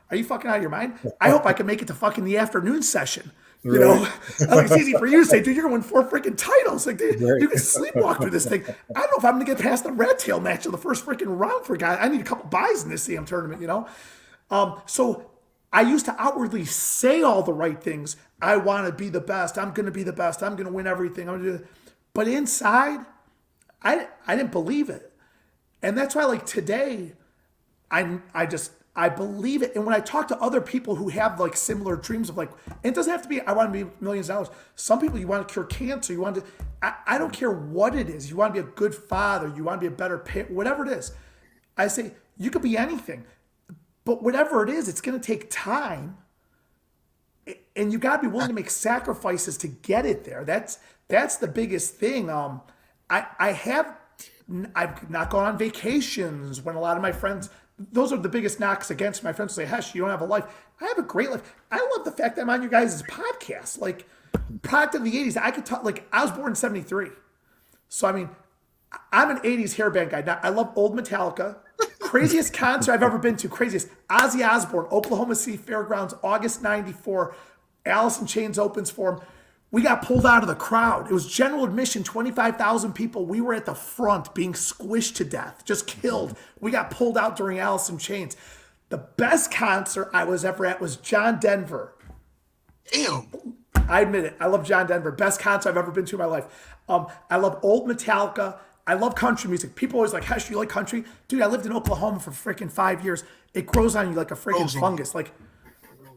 are you fucking out of your mind? I hope I can make it to fucking the afternoon session. You know, like, it's easy for you to say, dude, you're going to win 4 freaking titles. Like, dude, you can sleepwalk through this thing. I don't know if I'm going to get past the rat tail match of the first freaking round for a guy. I need a couple buys in this damn tournament, you know? So I used to outwardly say all the right things. I want to be the best. I'm going to be the best. I'm going to win everything. I'm going to do it. But inside, I didn't believe it. And that's why, like, today, I believe it. And when I talk to other people who have like similar dreams of like, it doesn't have to be, I want to be millions of dollars. Some people, you want to cure cancer. You want to, I don't care what it is. You want to be a good father. You want to be a better parent, whatever it is. I say, you could be anything, but whatever it is, it's going to take time. And you got to be willing to make sacrifices to get it there. That's the biggest thing. I've not gone on vacations when a lot of my friends, those are the biggest knocks against my friends. Say, Hesh, you don't have a life. I have a great life. I love the fact that I'm on you guys' podcast. Like, product of the 80s, I could talk, like, I was born in 73. So, I mean, I'm an 80s hairband guy. Now, I love old Metallica. Craziest concert I've ever been to, craziest. Ozzy Osbourne, Oklahoma City Fairgrounds, August 94. Alice in Chains opens for him. We got pulled out of the crowd. It was general admission, 25,000 people. We were at the front being squished to death, just killed. We got pulled out during Alice in Chains. The best concert I was ever at was John Denver. Damn. I admit it. I love John Denver. Best concert I've ever been to in my life. I love old Metallica. I love country music. People always like, Hesh, you like country? Dude, I lived in Oklahoma for freaking 5 years. It grows on you like a freaking fungus. Like,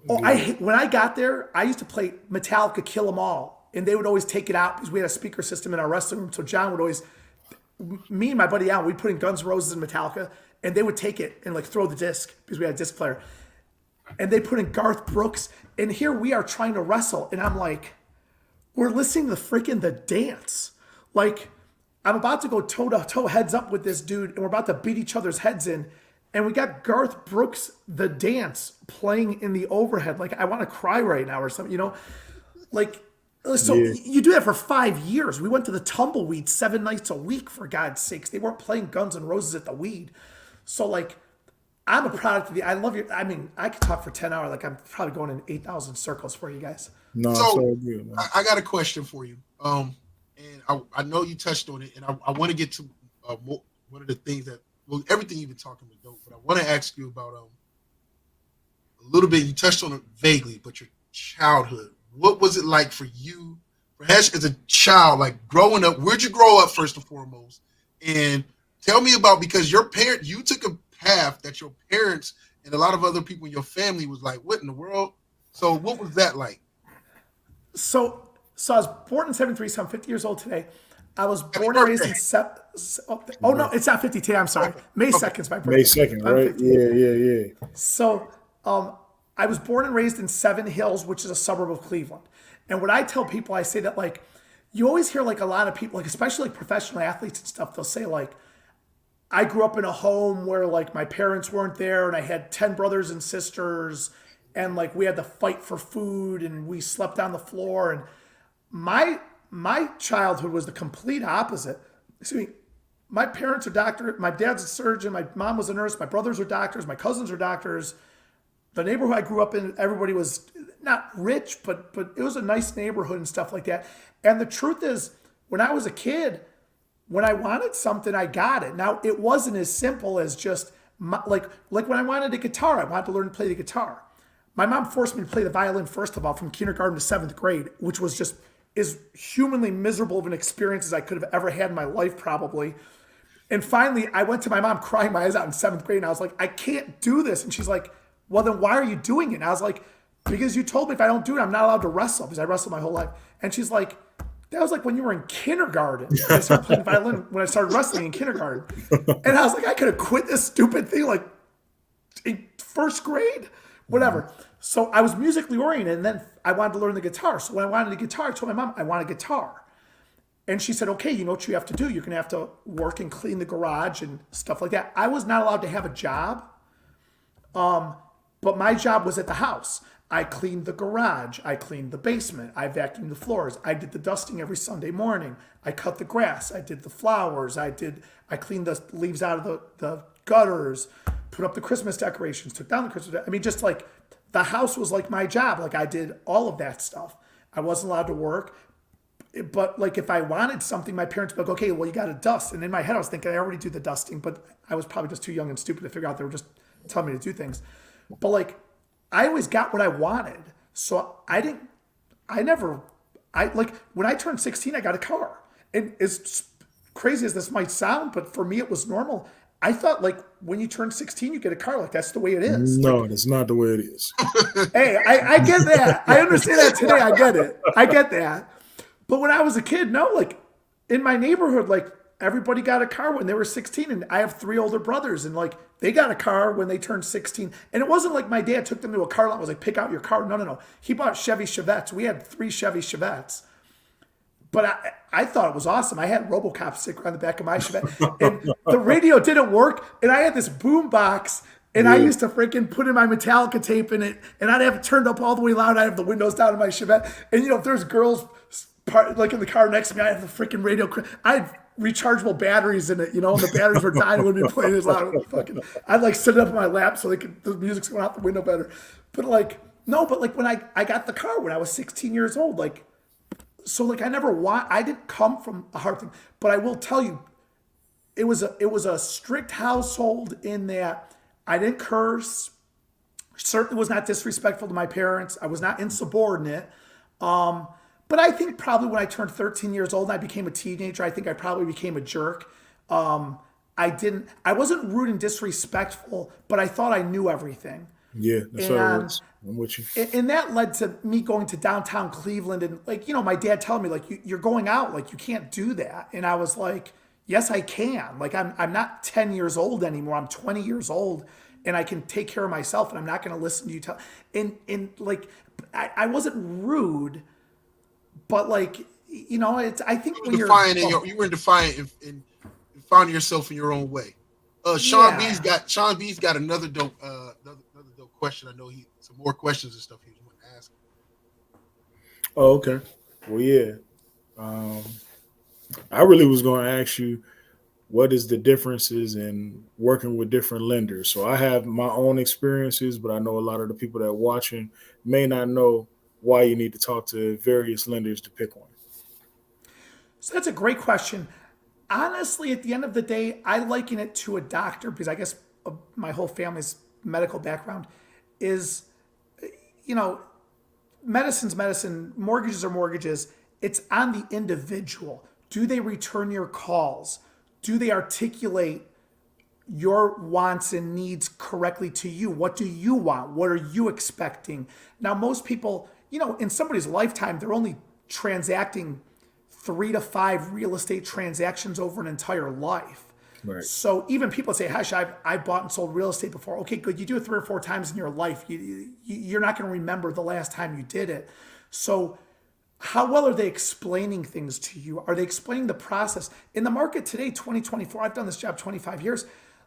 Oh, when I got there, I used to play Metallica Kill 'Em All, and they would always take it out because we had a speaker system in our wrestling room. So John would always, me and my buddy Al, we'd put in Guns N' Roses and Metallica, and they would take it and like throw the disc because we had a disc player. And they put in Garth Brooks, and here we are trying to wrestle, and I'm like, we're listening to the dance. Like, I'm about to go toe to toe, heads up with this dude, and we're about to beat each other's heads in. And we got Garth Brooks, the dance, playing in the overhead. Like, I want to cry right now or something, you know? Like, so you do that for 5 years. We went to the Tumbleweed 7 nights a week, for God's sakes. They weren't playing Guns N' Roses at the Weed. So, like, I'm a product of I love you. I mean, I could talk for 10 hours. Like, I'm probably going in 8,000 circles for you guys. No, so good, man. I got a question for you. And I know you touched on it, and I want to get to one of the things that, well, everything you've been talking about, dope, but I want to ask you about a little bit. You touched on it vaguely, but your childhood. What was it like for you, Khash, as a child, like growing up? Where'd you grow up, first and foremost? And tell me about, because you took a path that your parents and a lot of other people in your family was like, what in the world? So what was that like? So I was born in 73, so I'm 50 years old today. I was born and raised in no, it's not 50 today. I'm sorry. May 2nd is my birthday. May 2nd, right? Yeah. So I was born and raised in Seven Hills, which is a suburb of Cleveland. And what I tell people, I say that, like, you always hear like a lot of people, like especially like professional athletes and stuff, they'll say like, I grew up in a home where like my parents weren't there and I had 10 brothers and sisters and like we had to fight for food and we slept on the floor. And my childhood was the complete opposite. Excuse me. My parents are doctors. My dad's a surgeon. My mom was a nurse. My brothers are doctors. My cousins are doctors. The neighborhood I grew up in, everybody was not rich, but it was a nice neighborhood and stuff like that. And the truth is, when I was a kid, when I wanted something, I got it. Now, it wasn't as simple as just, like when I wanted a guitar, I wanted to learn to play the guitar. My mom forced me to play the violin, first of all, from kindergarten to 7th grade, which was just as humanly miserable of an experience as I could have ever had in my life, probably. And finally, I went to my mom crying my eyes out in 7th grade, and I was like, I can't do this. And she's like, well, then why are you doing it? And I was like, because you told me if I don't do it, I'm not allowed to wrestle, because I wrestled my whole life. And she's like, that was like when you were in kindergarten. I started playing violin when I started wrestling in kindergarten. And I was like, I could have quit this stupid thing like in 1st grade, whatever. So I was musically oriented, and then I wanted to learn the guitar. So when I wanted a guitar, I told my mom I want a guitar. And she said, okay, you know what you have to do? You're going to have to work and clean the garage and stuff like that. I was not allowed to have a job, but my job was at the house. I cleaned the garage. I cleaned the basement. I vacuumed the floors. I did the dusting every Sunday morning. I cut the grass. I did the flowers. I cleaned the leaves out of the gutters, put up the Christmas decorations, took down the Christmas. I mean, just like the house was like my job. Like I did all of that stuff. I wasn't allowed to work. But like if I wanted something, my parents would be like, okay, well, you got to dust. And in my head, I was thinking I already do the dusting, but I was probably just too young and stupid to figure out they were just telling me to do things. But like, I always got what I wanted. So like when I turned 16, I got a car. And as crazy as this might sound, but for me, it was normal. I thought like when you turn 16, you get a car. Like that's the way it is. No, like, that's not the way it is. Hey, I get that. I understand that today. I get it. I get that. But when I was a kid, no, like in my neighborhood, like everybody got a car when they were 16. And I have 3 older brothers and like they got a car when they turned 16. And it wasn't like my dad took them to a car lot and was like, pick out your car. No. He bought Chevy Chevettes. We had 3 Chevy Chevettes. But I thought it was awesome. I had RoboCop sticker on the back of my Chevette. And the radio didn't work. And I had this boom box. And I used to freaking put in my Metallica tape in it. And I'd have it turned up all the way loud. I'd have the windows down in my Chevette. And, you know, if there's girls like in the car next to me, I have the freaking radio. I had rechargeable batteries in it, you know, and the batteries were dying. It wouldn't be playing as loud. I'd like sit it up in my lap so the music's going out the window better. But like, no, but like when I got the car when I was 16 years old, like, so like I didn't come from a hard thing, but I will tell you, it was a strict household in that I didn't curse, certainly was not disrespectful to my parents. I was not insubordinate. But I think probably when I turned 13 years old and I became a teenager, I think I probably became a jerk. I wasn't rude and disrespectful, but I thought I knew everything. Yeah, that's how it And works. I'm with you. and that led to me going to downtown Cleveland and like, my dad telling me like, you're going out, like you can't do that. And I was like, yes, I can. Like I'm not 10 years old anymore. I'm 20 years old and I can take care of myself and I'm not going to listen to you tell. And like, I wasn't rude, but like, I think You when were you're, defiant you were defiant and finding yourself in your own way. yeah. Sean B's got another dope another dope question. I know he some more questions and stuff he was wanting to ask. Oh, okay. Well, yeah. Um, I really was going to ask you what is the differences in working with different lenders. So I have my own experiences, but I know a lot of the people that are watching may not know why you need to talk to various lenders to pick one. So that's a great question. Honestly, at the end of the day, I liken it to a doctor because I guess my whole family's medical background is, you know, medicine's medicine, mortgages are mortgages. It's on the individual. Do they return your calls? Do they articulate your wants and needs correctly to you? What do you want? What are you expecting? Now, most people, in somebody's lifetime, they're only transacting 3 to 5 real estate transactions over an entire life. Right. So even people say, "Hush, I've bought and sold real estate before." Okay, good. You do it 3 or 4 times in your life. You're not going to remember the last time you did it. So how well are they explaining things to you? Are they explaining the process? In the market today, 2024, I've done this job 25 years.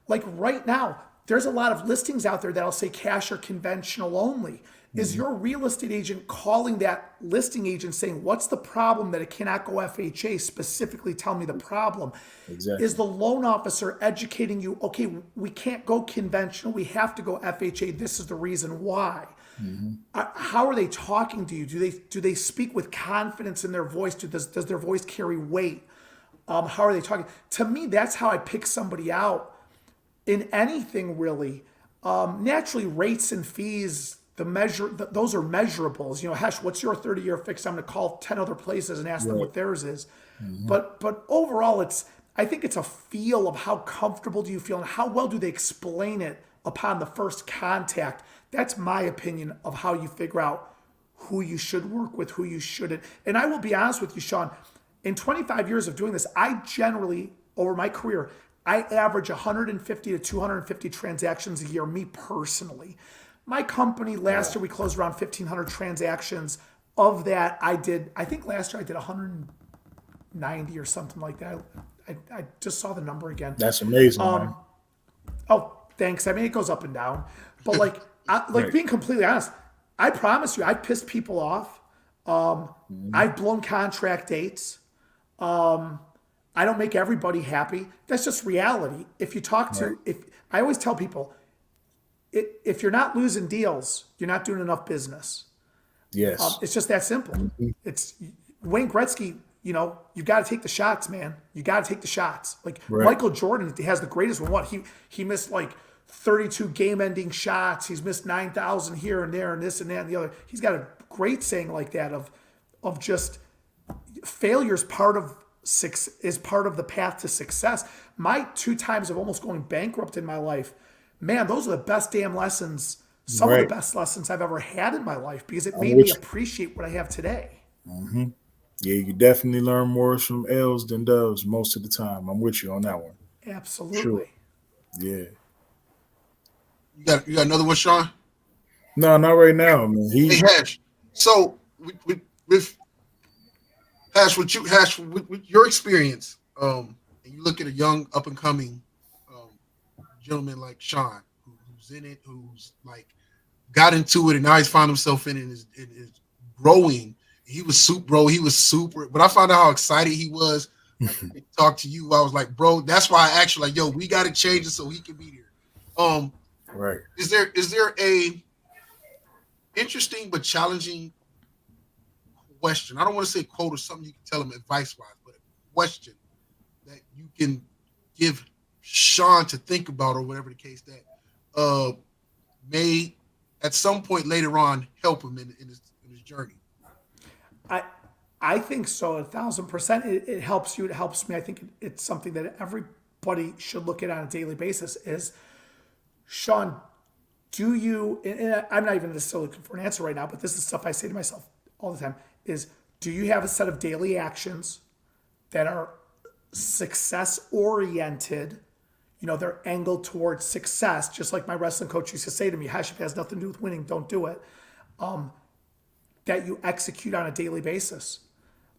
Like right now, there's a lot of listings out there that'll say cash or conventional only. Is your real estate agent calling that listing agent saying, what's the problem that it cannot go FHA? Specifically tell me the problem. Exactly. Is the loan officer educating you, okay, we can't go conventional, we have to go FHA, this is the reason why. How are they talking to you? Do they speak with confidence in their voice? Does their voice carry weight? How are they talking? To me, that's how I pick somebody out in anything really. Naturally, rates and fees, those are measurables. Hesh, what's your 30-year fix? I'm going to call 10 other places and ask them what theirs is. But overall, I think it's a feel of how comfortable do you feel and how well do they explain it upon the first contact. That's my opinion of how you figure out who you should work with, who you shouldn't. And I will be honest with you, Shawn, in 25 years of doing this, I generally, over my career, I average 150 to 250 transactions a year, me personally. My company, last year, we closed around 1,500 transactions. Of that, I think last year I did 190 or something like that. I just saw the number again. That's amazing, man. Oh, thanks. I mean, it goes up and down. But Right. being completely honest, I promise you, I've pissed people off. I've blown contract dates. I don't make everybody happy. That's just reality. If you talk to, if I always tell people, if you're not losing deals, you're not doing enough business. Yes. It's just that simple. It's Wayne Gretzky. You've got to take the shots, man. You got to take the shots. Like Right. Michael Jordan has the greatest one. What he missed like 32 game-ending shots. He's missed 9,000 here and there and this and that and the other. He's got a great saying like that of just failure's part of is part of the path to success. My 2 times of almost going bankrupt in my life, man, those are the best damn lessons. Some of Right. the best lessons I've ever had in my life because it I'm made me with you. appreciate what I have today. Yeah, you definitely learn more from L's than doves most of the time. I'm with you on that one. Sure. Absolutely. Yeah. You got another one, Sean? No, not right now, man. Hey Hash. So with Hash, with your experience, and you look at a young up and coming gentleman like Sean, who's in it, who's like got into it, and now he's found himself in it and is growing. He was super. But I found out how excited he was. Like, to talk to you, I was like, bro, that's why I actually like, yo, we got to change it so he can be there. Right. Is there a interesting but challenging question? I don't want to say quote or something you can tell him advice wise, but a question that you can give Sean to think about or whatever the case that may at some point later on help him in his journey. I think so, 1,000%. It helps you. It helps me. I think it's something that everybody should look at on a daily basis. Is Sean, do you, and I'm not even necessarily looking for an answer right now, but this is stuff I say to myself all the time, is do you have a set of daily actions that are success oriented? You know, they're angled towards success, just like my wrestling coach used to say to me, Hash, if it has nothing to do with winning, don't do it. That you execute on a daily basis.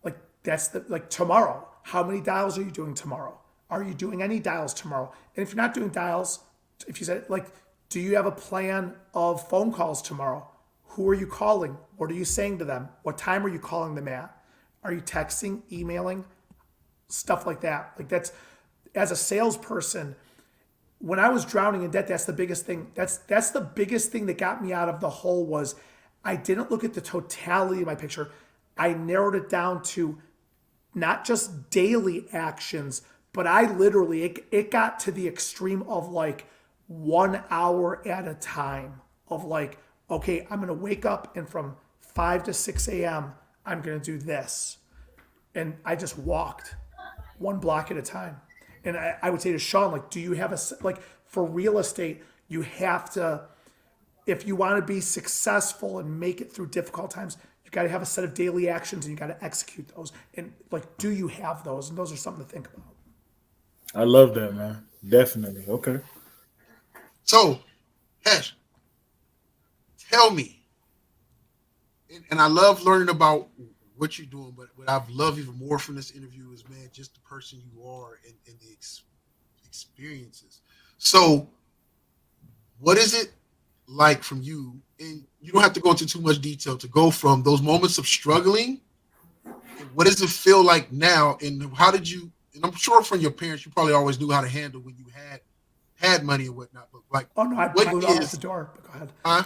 Like that's like tomorrow. How many dials are you doing tomorrow? Are you doing any dials tomorrow? And if you're not doing dials, if you said like, do you have a plan of phone calls tomorrow? Who are you calling? What are you saying to them? What time are you calling them at? Are you texting, emailing, stuff like that? Like that's, as a salesperson, when I was drowning in debt, that's the biggest thing. That's the biggest thing that got me out of the hole was I didn't look at the totality of my picture. I narrowed it down to not just daily actions, but I literally, it got to the extreme of like 1 hour at a time of like, okay, I'm going to wake up and from 5 to 6 a.m., I'm going to do this. And I just walked 1 block at a time. And I would say to Shawn, like, do you have like for real estate, you have to, if you want to be successful and make it through difficult times, you got to have a set of daily actions and you got to execute those. And like, do you have those? And those are something to think about. I love that, man. Definitely. Okay. So, Hash, tell me, and I love learning about what you're doing, but what I've loved even more from this interview is, man, just the person you are and the experiences. So, what is it like from you? And you don't have to go into too much detail to go from those moments of struggling. What does it feel like now? And how did you, and I'm sure from your parents, you probably always knew how to handle when you had money and whatnot, but like, oh no, I blew it all out the door, but go ahead. Huh?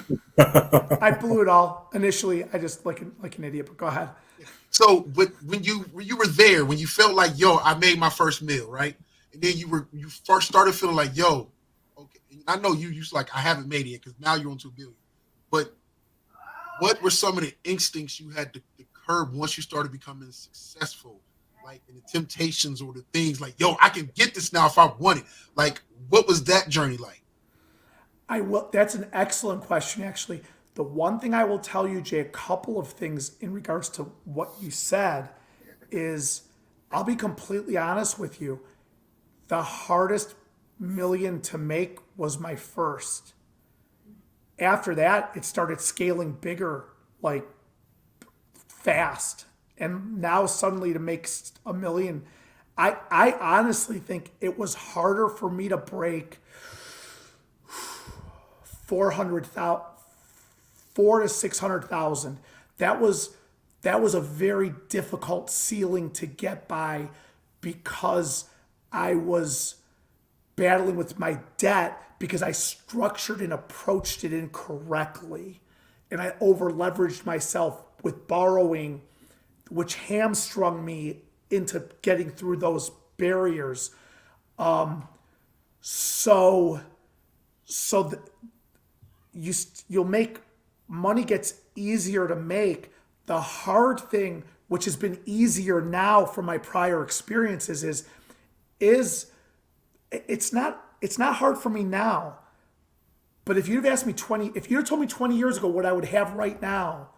I blew it all initially. I just like an idiot, but go ahead. So, but when you were there, when you felt like, yo, I made my first meal, right? And then you first started feeling like, yo, okay. I know you used like, I haven't made it yet because now you're on 2 billion. But what were some of the instincts you had to curb once you started becoming successful? Like in the temptations or the things like, yo, I can get this now if I want it. Like, what was that journey like? That's an excellent question, actually. The one thing I will tell you, Jay, a couple of things in regards to what you said is, I'll be completely honest with you. The hardest million to make was my first. After that, it started scaling bigger, like fast. And now suddenly to make a million, I honestly think it was harder for me to break 400,000, 400,000 to 600,000. That was a very difficult ceiling to get by because I was battling with my debt because I structured and approached it incorrectly. And I over leveraged myself with borrowing, which hamstrung me into getting through those barriers. You'll make money gets easier to make. The hard thing, which has been easier now from my prior experiences, is it's not hard for me now. But if you'd have asked me if you'd told me 20 years ago what I would have right now,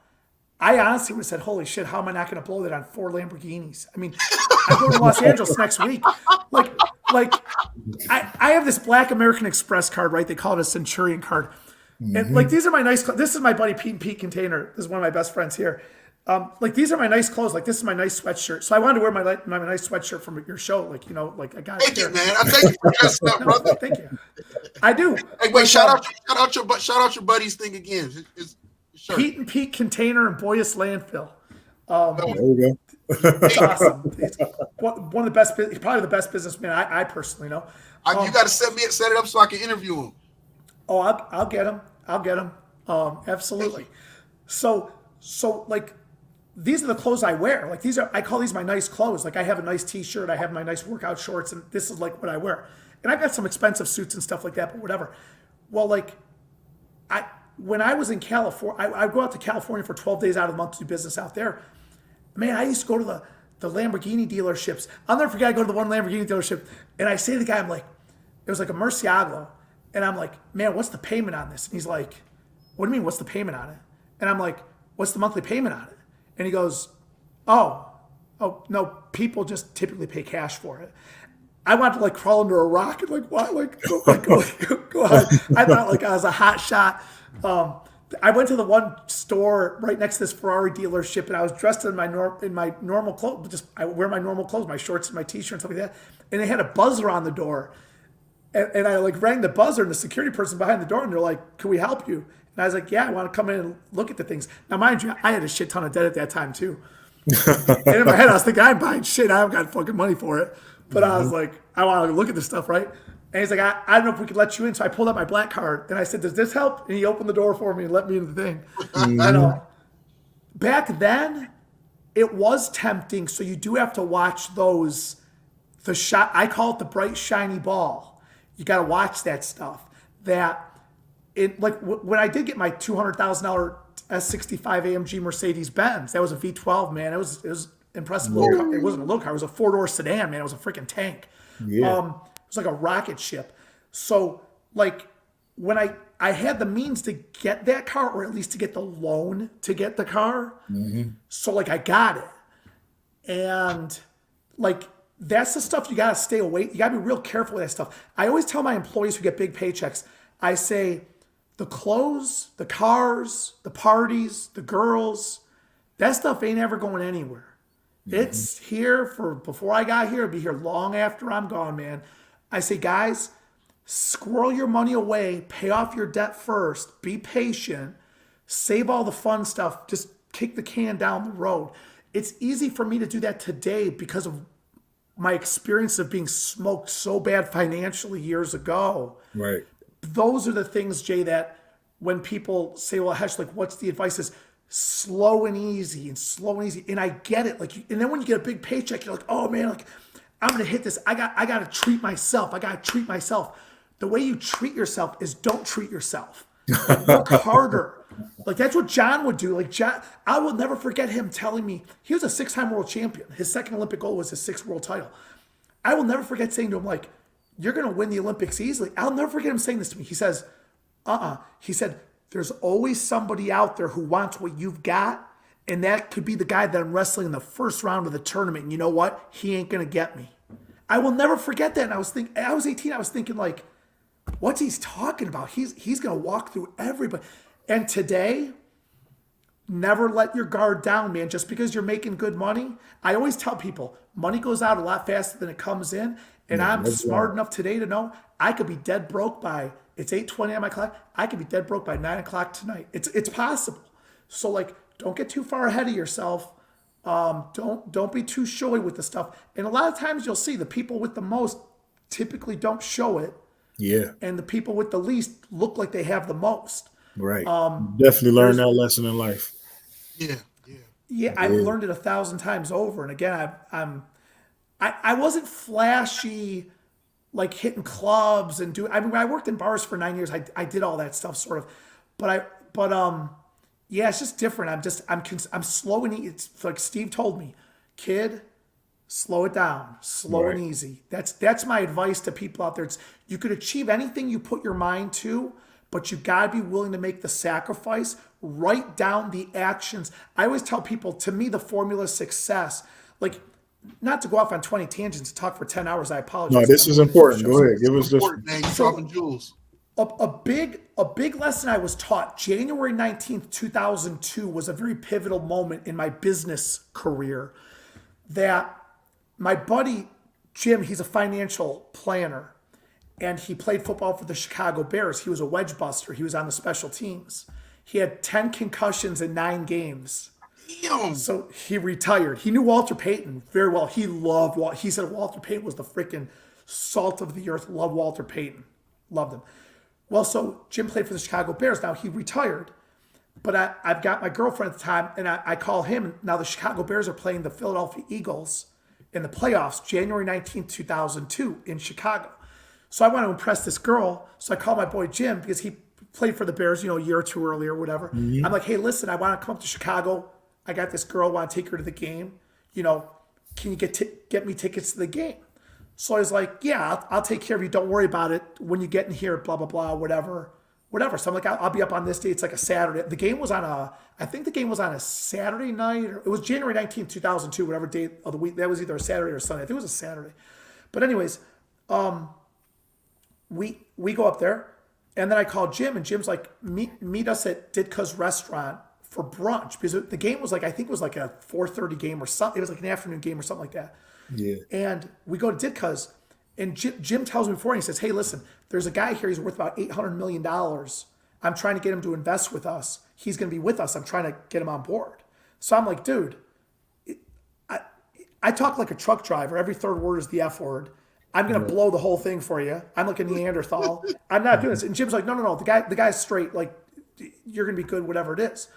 I honestly would have said, holy shit, how am I not going to blow that on 4 Lamborghinis? I mean, I'm going to Los Angeles next week. Like I have this black American Express card, right? They call it a Centurion card. Mm-hmm. And like, these are my nice, this is my buddy Pete Container. This is one of my best friends here. Like, these are my nice clothes. Like, this is my nice sweatshirt. So I wanted to wear my nice sweatshirt from your show. Like, you know, like I got Thank you, man. I thank you for dressing up, brother. Thank you. I do. Hey, wait, shout out your buddy's thing again. It's Pete Container and Boyus Landfill. There we go. It's awesome. It's one of the best, probably the best businessman I personally know. You got to set it up so I can interview him. Oh, I'll get him. Absolutely. So like, these are the clothes I wear. Like, I call these my nice clothes. Like, I have a nice t-shirt, I have my nice workout shorts, and this is like what I wear. And I've got some expensive suits and stuff like that, but whatever. Well, like, when I was in California, I go out to California for 12 days out of the month to do business out there. Man, I used to go to the Lamborghini dealerships. I'll never forget, I go to the one Lamborghini dealership, and I say to the guy, I'm like, it was like a Murcielago. And I'm like, man, what's the payment on this? And he's like, what do you mean, what's the payment on it? And I'm like, what's the monthly payment on it? And he goes, oh, no, people just typically pay cash for it. I wanted to like crawl under a rock and like, what? Go ahead. I thought like I was a hot shot. I went to the one store right next to this Ferrari dealership, and I was dressed in my normal clothes. I wear my normal clothes, my shorts and my t-shirt and stuff like that. And they had a buzzer on the door. And I like rang the buzzer, and the security person behind the door, and they're like, "Can we help you?" And I was like, "Yeah, I want to come in and look at the things." Now, mind you, I had a shit ton of debt at that time too. And in my head, I was thinking, "I'm buying shit. I haven't got fucking money for it." But I was like, "I want to look at this stuff, right?" And he's like, I don't know if we could let you in." So I pulled out my black card, and I said, "Does this help?" And he opened the door for me and let me in the thing. Back then, it was tempting. So you do have to watch those. The shot, I call it the bright shiny ball. You got to watch that stuff. That it like when I did get my $200,000 S65 AMG Mercedes Benz, that was a V12, man. It was impressive. Little car. It wasn't a little car. It was a 4-door sedan, man. It was a freaking tank. Yeah. It was like a rocket ship. So like when I had the means to get that car, or at least to get the loan to get the car. So like I got it, and like. That's the stuff you got to stay away. You got to be real careful with that stuff. I always tell my employees who get big paychecks, I say, the clothes, the cars, the parties, the girls, that stuff ain't ever going anywhere. It's here for before I got here. It'll be here long after I'm gone, man. I say, guys, squirrel your money away, pay off your debt first, be patient, save all the fun stuff, just kick the can down the road. It's easy for me to do that today because of my experience of being smoked so bad financially years ago. Right. Those are the things, Jay, that when people say, well, Hesh, like, what's the advice is slow and easy and slow and easy. And I get it. Like, and then when you get a big paycheck, you're like, oh man, like I'm going to hit this. I got to treat myself. I got to treat myself. The way you treat yourself is don't treat yourself. Like, work harder. Like that's what John would do. Like John, I will never forget him telling me he was a 6-time world champion. His second Olympic goal was his 6th world title. I will never forget saying to him, like, you're going to win the Olympics easily. I'll never forget him saying this to me. He says, He said, there's always somebody out there who wants what you've got. And that could be the guy that I'm wrestling in the first round of the tournament. And you know what? He ain't going to get me. I will never forget that. And I was 18. I was thinking like, what's he talking about? He's going to walk through everybody. And today, never let your guard down, man. Just because you're making good money. I always tell people, money goes out a lot faster than it comes in. And I'm smart enough today to know I could be dead broke by, it's 8:20 on my clock. I could be dead broke by 9 o'clock tonight. It's possible. So like, don't get too far ahead of yourself. Don't be too showy with the stuff. And a lot of times you'll see the people with the most typically don't show it. Yeah. And the people with the least look like they have the most. Right. Definitely learned that lesson in life. Yeah. I've learned it 1,000 times over. And again, I wasn't flashy, like hitting clubs and I worked in bars for 9 years. I did all that stuff sort of, yeah, it's just different. I'm slow and easy. It's like Steve told me, kid, slow it down, slow and easy. That's my advice to people out there. You could achieve anything you put your mind to, but you got to be willing to make the sacrifice. Write down the actions. I always tell people, to me, the formula of success, like, not to go off on 20 tangents and talk for 10 hours. I apologize. No, this is important. Go ahead. Give us this. Man, you're dropping jewels. A big lesson I was taught, January 19th, 2002 was a very pivotal moment in my business career, that my buddy, Jim, he's a financial planner, and he played football for the Chicago Bears. He was a wedge buster. He was on the special teams. He had 10 concussions in 9 games. Damn. So he retired. He knew Walter Payton very well. He said Walter Payton was the freaking salt of the earth. Loved Walter Payton. Loved him. Well, so Jim played for the Chicago Bears. Now he retired. But I've got my girlfriend at the time, and I call him. Now the Chicago Bears are playing the Philadelphia Eagles in the playoffs, January 19th, 2002 in Chicago. So I want to impress this girl. So I call my boy Jim because he played for the Bears, a year or two earlier, whatever. Mm-hmm. I'm like, hey, listen, I want to come up to Chicago. I got this girl, want to take her to the game. Can you get me tickets to the game? So I was like, yeah, I'll take care of you. Don't worry about it. When you get in here, blah, blah, blah, whatever. So I'm like, I'll be up on this day. It's like a Saturday. The game was I think the game was on a Saturday night. Or it was January 19th, 2002, whatever day of the week. That was either a Saturday or a Sunday. I think it was a Saturday. But anyways, we go up there. And then I called Jim, and Jim's like, meet us at Ditka's restaurant for brunch. Because the game was like, I think it was like a 4:30 game or something. It was like an afternoon game or something like that. Yeah. And we go to Ditka's, and Jim tells me before, and he says, hey, listen, there's a guy here. He's worth about $800 million. I'm trying to get him to invest with us. He's going to be with us. I'm trying to get him on board. So I'm like, dude, I talk like a truck driver. Every third word is the F word. I'm going to blow the whole thing for you. I'm like a Neanderthal. I'm not doing this. And Jim's like, no. The guy's straight. Like, you're going to be good, whatever it is.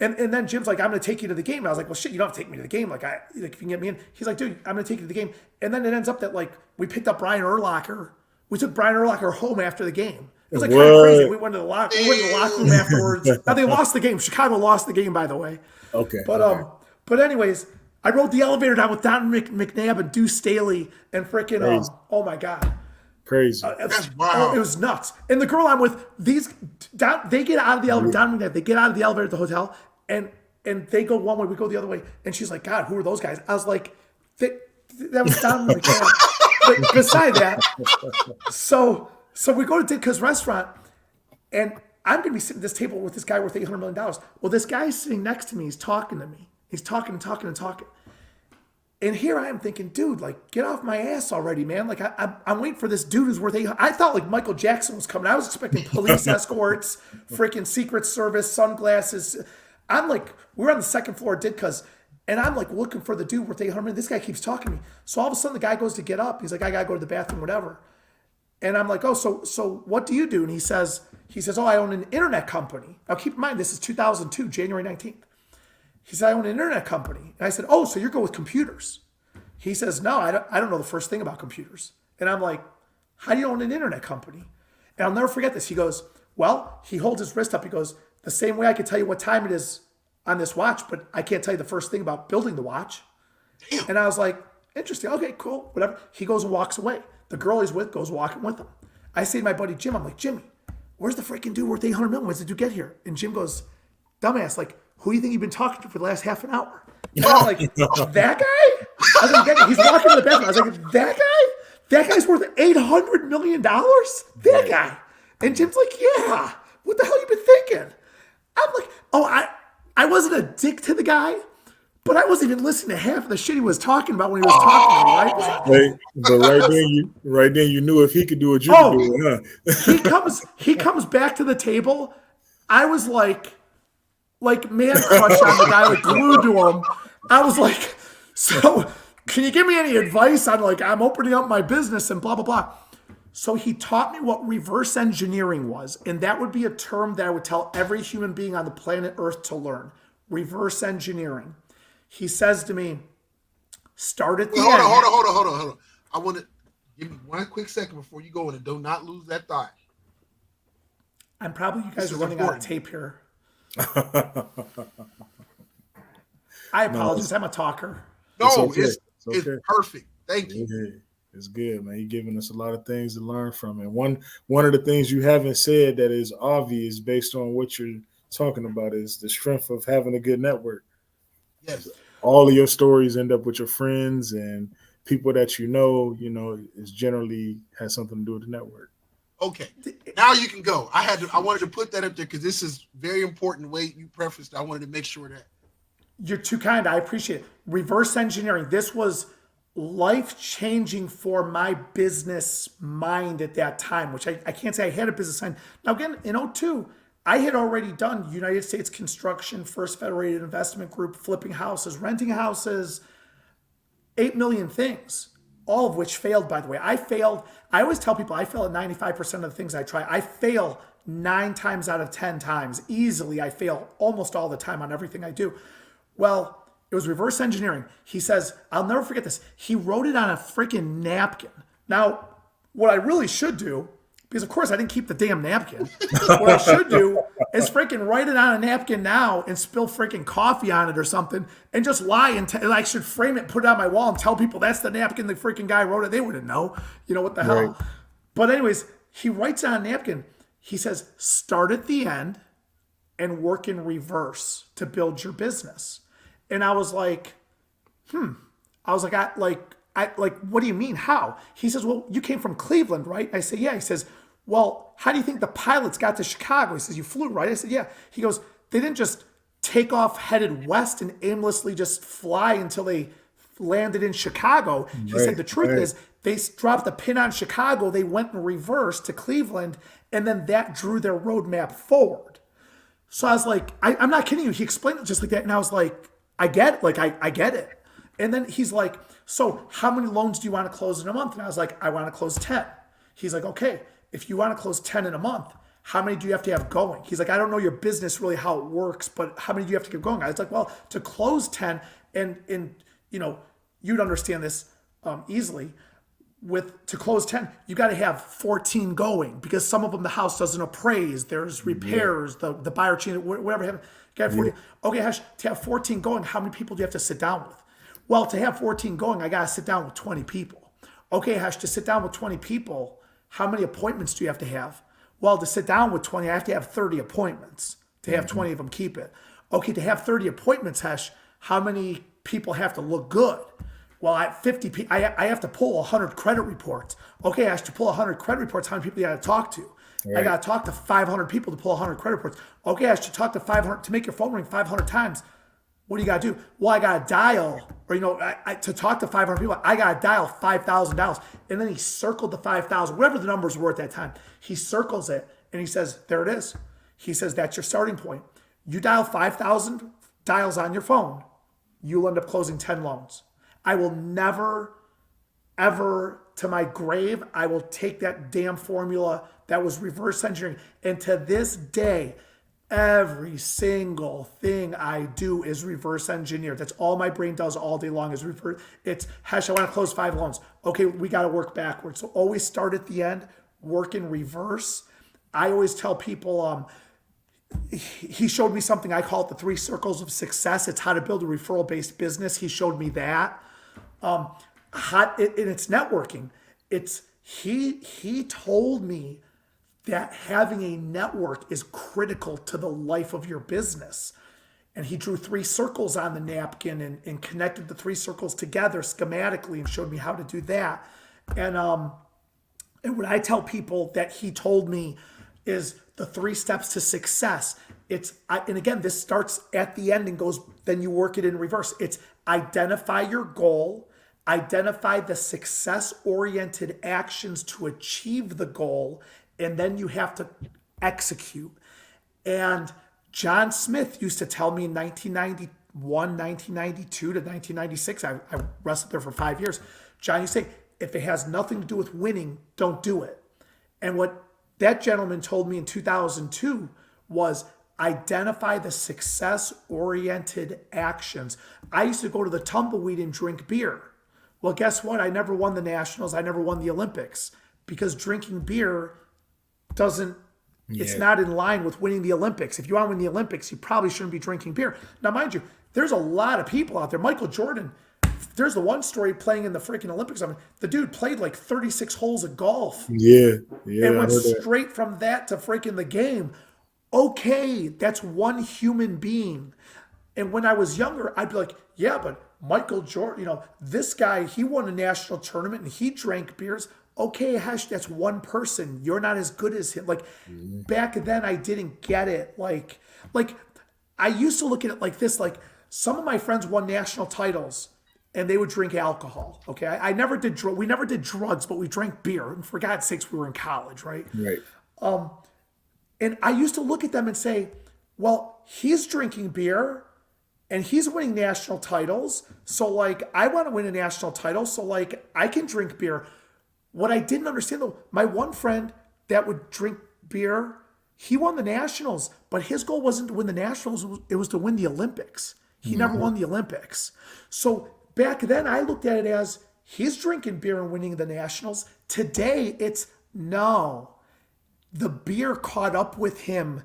And then Jim's like, I'm going to take you to the game. And I was like, well, shit, you don't have to take me to the game. Like, if you can get me in. He's like, dude, I'm going to take you to the game. And then it ends up that, like, we picked up Brian Urlacher. We took Brian Urlacher home after the game. It was like kind of crazy. We went to the locker room afterwards. Now, they lost the game. Chicago lost the game, by the way. Okay. But anyways, I rode the elevator down with Don McNabb and Deuce Staley and freaking, oh my God. Crazy. That's wild. It was nuts. And the girl I'm with, they get out of the elevator, Don McNabb, they get out of the elevator at the hotel, and they go one way, we go the other way. And she's like, God, who are those guys? I was like, that was Don McNabb. But beside that, so we go to Ditka's restaurant, and I'm going to be sitting at this table with this guy worth $800 million. Well, this guy's sitting next to me. He's talking to me. He's talking. And here I am thinking, dude, like, get off my ass already, man. Like, I'm waiting for this dude who's worth $800. I thought, like, Michael Jackson was coming. I was expecting police escorts, freaking Secret Service, sunglasses. I'm like, we're on the second floor of Ditka's, and I'm like looking for the dude worth $800 million. This guy keeps talking to me. So all of a sudden, the guy goes to get up. He's like, I got to go to the bathroom, whatever. And I'm like, oh, so what do you do? And he says, oh, I own an internet company. Now, keep in mind, this is 2002, January 19th. He said, I own an internet company. And I said, oh, so you're good with computers? He says, no, I don't know the first thing about computers. And I'm like, how do you own an internet company? And I'll never forget this. He goes, well, he holds his wrist up. He goes, the same way I can tell you what time it is on this watch, but I can't tell you the first thing about building the watch. And I was like, interesting. Okay, cool, whatever. He goes and walks away. The girl he's with goes walking with him. I say to my buddy Jim, I'm like, Jimmy, where's the freaking dude worth $800 million? When did you get here? And Jim goes, dumbass, like, who do you think you've been talking to for the last half an hour? And I was like, that guy? I was like, that guy. He's walking in the bathroom. I was like, that guy? That guy's worth $800 million? That guy. And Jim's like, yeah. What the hell you been thinking? I'm like, oh, I wasn't a dick to the guy, but I wasn't even listening to half of the shit he was talking about when he was talking to me, right? Wait, but right then you knew if he could do it, you could do it, huh? he comes back to the table. I was like man crush on the guy, like glued to him. I was like, so can you give me any advice on, like, I'm opening up my business and blah, blah, blah. So he taught me what reverse engineering was. And that would be a term that I would tell every human being on the planet Earth to learn. Reverse engineering. He says to me, start at the end. Hold on. I want to give me one quick second before you go in, and do not lose that thought. I'm probably, you guys are running out of tape here. I apologize. I'm a talker. No, it's perfect. Thank you. Okay. It's good, man. You're giving us a lot of things to learn from. And one of the things you haven't said that is obvious based on what you're talking about is the strength of having a good network. Yes. All of your stories end up with your friends and people that you know, is generally has something to do with the network. Okay. Now you can go. I wanted to put that up there because this is very important. The way you prefaced it, I wanted to make sure that. You're too kind. I appreciate it. Reverse engineering. This was life-changing for my business mind at that time, which I can't say I had a business mind. Now, again, in 2002, I had already done United States Construction, First Federated Investment Group, flipping houses, renting houses, 8 million things, all of which failed, by the way. I failed. I always tell people I fail at 95% of the things I try. I fail 9 times out of 10 times. Easily, I fail almost all the time on everything I do. Well, it was reverse engineering. He says, I'll never forget this. He wrote it on a freaking napkin. Now, what I really should do, because of course I didn't keep the damn napkin. What I should do is freaking write it on a napkin now and spill freaking coffee on it or something and just lie and I should frame it, put it on my wall and tell people that's the napkin the freaking guy wrote it. They wouldn't know. You know what the hell? Right. But anyways, he writes on a napkin. He says, start at the end and work in reverse to build your business. And I was like, I was like, what do you mean? How? He says, well, you came from Cleveland, right? I said, yeah. He says, well, how do you think the pilots got to Chicago? He says, you flew, right? I said, yeah. He goes, they didn't just take off headed west and aimlessly just fly until they landed in Chicago. He said, the truth is they dropped the pin on Chicago. They went in reverse to Cleveland, and then that drew their roadmap forward. So I was like, I'm not kidding you. He explained it just like that. And I was like, I get it. Like, I get it. And then he's like, so how many loans do you want to close in a month? And I was like, I want to close 10. He's like, okay, if you want to close 10 in a month, how many do you have to have going? He's like, I don't know your business really how it works, but how many do you have to get going? I was like, well, to close 10 and you know, you'd understand this easily. To close 10, you got to have 14 going because some of them the house doesn't appraise. There's repairs, the buyer change, whatever. Got 14. Okay, Hash, to have 14 going, how many people do you have to sit down with? Well, to have 14 going, I got to sit down with 20 people. Okay, Hash, to sit down with 20 people, how many appointments do you have to have? Well, to sit down with 20, I have to have 30 appointments. To have 20 of them, keep it. Okay, to have 30 appointments, Hash, how many people have to look good? Well, I have to pull 100 credit reports. Okay, Ash, to pull 100 credit reports, how many people you got to talk to? Right. I got to talk to 500 people to pull 100 credit reports. Okay, Ash, to talk to 500, to make your phone ring 500 times, what do you got to do? Well, I got to dial, or, to talk to 500 people, I got to dial $5,000. And then he circled the 5,000, whatever the numbers were at that time. He circles it, and he says, there it is. He says, that's your starting point. You dial 5,000 dials on your phone, you'll end up closing 10 loans. I will never, ever, to my grave, I will take that damn formula that was reverse engineering. And to this day, every single thing I do is reverse engineered. That's all my brain does all day long is reverse. It's, Hesh, I want to close 5 loans. Okay, we got to work backwards. So always start at the end, work in reverse. I always tell people, he showed me something, I call it the 3 circles of success. It's how to build a referral-based business. He showed me that. It's networking. He told me that having a network is critical to the life of your business. And he drew 3 circles on the napkin and connected the 3 circles together schematically and showed me how to do that. And what I tell people that he told me is the 3 steps to success. And again, this starts at the end and goes, then you work it in reverse. It's identify your goal, identify the success-oriented actions to achieve the goal, and then you have to execute. And John Smith used to tell me in 1991, 1992 to 1996, I wrestled there for 5 years. John used to say, if it has nothing to do with winning, don't do it. And what that gentleman told me in 2002 was identify the success-oriented actions. I used to go to the tumbleweed and drink beer. Well, guess what? I never won the Nationals. I never won the Olympics because drinking beer it's not in line with winning the Olympics. If you want to win the Olympics, you probably shouldn't be drinking beer. Now, mind you, there's a lot of people out there. Michael Jordan, there's the one story playing in the freaking Olympics. I mean, the dude played like 36 holes of golf. Yeah. And went straight from that to freaking the game. Okay, that's one human being. And when I was younger, I'd be like, yeah, but Michael Jordan, this guy, he won a national tournament and he drank beers. Okay, Hesh, that's one person. You're not as good as him. Back then, I didn't get it. Like I used to look at it like this. Like, some of my friends won national titles and they would drink alcohol. Okay, I never did. We never did drugs, but we drank beer. And for God's sakes, we were in college, right? Right. And I used to look at them and say, well, he's drinking beer and he's winning national titles. So I want to win a national title. So I can drink beer. What I didn't understand though, my one friend that would drink beer, he won the Nationals, but his goal wasn't to win the Nationals. It was to win the Olympics. He never won the Olympics. So back then I looked at it as he's drinking beer and winning the Nationals. Today it's no. the beer caught up with him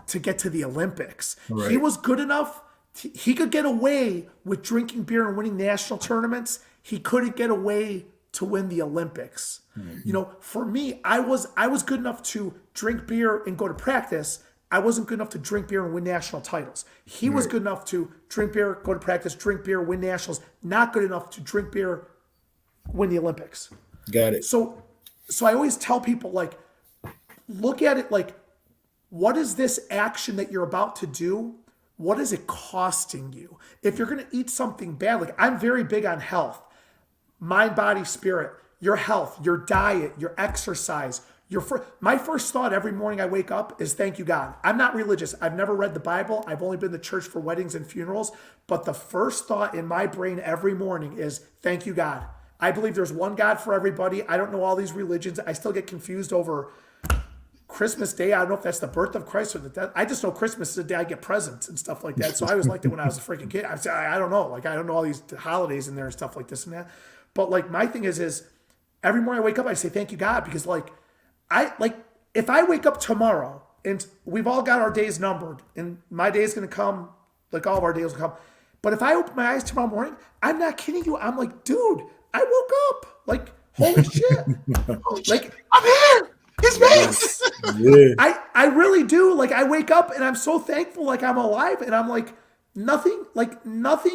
to get to the Olympics. Right. He was good enough. He could get away with drinking beer and winning national tournaments. He couldn't get away to win the Olympics. Mm-hmm. For me, I was good enough to drink beer and go to practice. I wasn't good enough to drink beer and win national titles. He was good enough to drink beer, go to practice, drink beer, win nationals. Not good enough to drink beer, win the Olympics. Got it. So I always tell people, like, look at it like, what is this action that you're about to do? What is it costing you? If you're going to eat something bad, like, I'm very big on health, mind, body, spirit, your health, your diet, your exercise. My first thought every morning I wake up is thank you, God. I'm not religious. I've never read the Bible. I've only been to church for weddings and funerals. But the first thought in my brain every morning is thank you, God. I believe there's one God for everybody. I don't know all these religions. I still get confused over Christmas Day. I don't know if that's the birth of Christ or the death. I just know Christmas is the day I get presents and stuff like that. So I always liked it when I was a freaking kid. I don't know. Like, I don't know all these holidays in there and stuff like this and that. But like, my thing is every morning I wake up, I say, thank you, God, because if I wake up tomorrow and we've all got our days numbered and my day is going to come, like all of our days will come. But if I open my eyes tomorrow morning, I'm not kidding you. I'm like, dude, I woke up. Like, holy shit. Like, I'm here. It's me. Yeah. I really do. Like, I wake up and I'm so thankful, like, I'm alive, and I'm like, nothing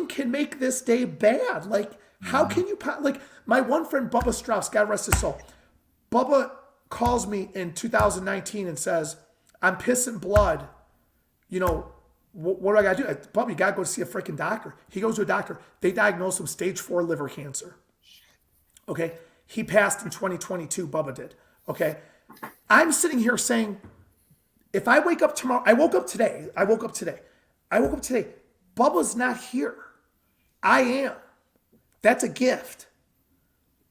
can make this day bad. Like, how can you, like, my one friend, Bubba Strauss, God rest his soul. Bubba calls me in 2019 and says, I'm pissing blood. What do I got to do? Bubba, you got to go see a freaking doctor. He goes to a doctor. They diagnosed him stage 4 liver cancer. Okay. He passed in 2022. Bubba did. Okay. I'm sitting here saying, if I wake up tomorrow, I woke up today. Bubba's not here. I am. That's a gift.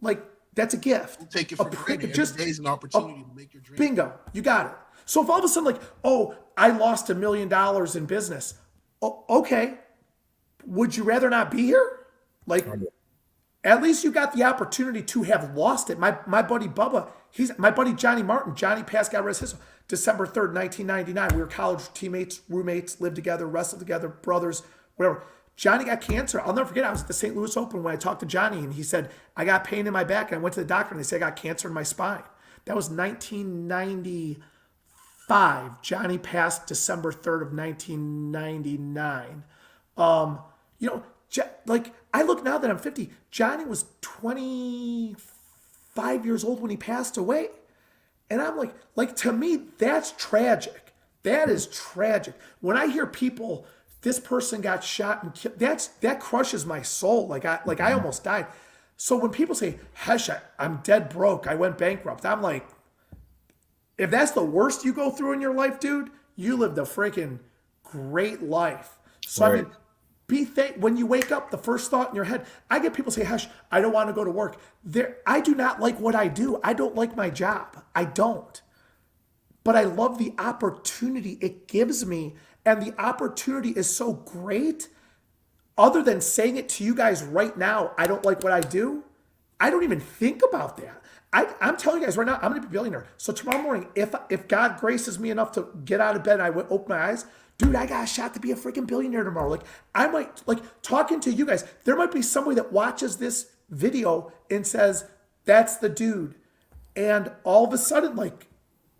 Like, that's a gift. Don't take it for granted. Every day is an opportunity to make your dream. Bingo. You got it. So if all of a sudden, like, oh, I lost $1 million in business. Oh, okay. Would you rather not be here? Like, at least you got the opportunity to have lost it. My buddy Bubba, my buddy Johnny Martin. Johnny passed, God rest his soul, December 3rd, 1999. We were college teammates, roommates, lived together, wrestled together, brothers, whatever. Johnny got cancer. I'll never forget. I was at the St. Louis Open when I talked to Johnny, and he said, I got pain in my back. And I went to the doctor, and they said I got cancer in my spine. That was 1995. Johnny passed December 3rd of 1999. Like, I look now that I'm 50. Johnny was 25 years old when he passed away. And I'm like, to me, that's tragic. That is tragic. When I hear people, this person got shot and killed, that crushes my soul. Like I almost died. So when people say, Hesh, I'm dead broke, I went bankrupt, I'm like, if that's the worst you go through in your life, dude, you lived a freaking great life. So right. I mean, when you wake up, the first thought in your head, I get people say, Hesh, I don't want to go to work. I do not like what I do. I don't like my job. I don't. But I love the opportunity it gives me. And the opportunity is so great. Other than saying it to you guys right now, I don't like what I do. I don't even think about that. I'm telling you guys right now, I'm going to be a billionaire. So tomorrow morning, if God graces me enough to get out of bed and I open my eyes, dude, I got a shot to be a freaking billionaire tomorrow. Like, I might, like, talking to you guys, there might be somebody that watches this video and says, that's the dude. And all of a sudden, like,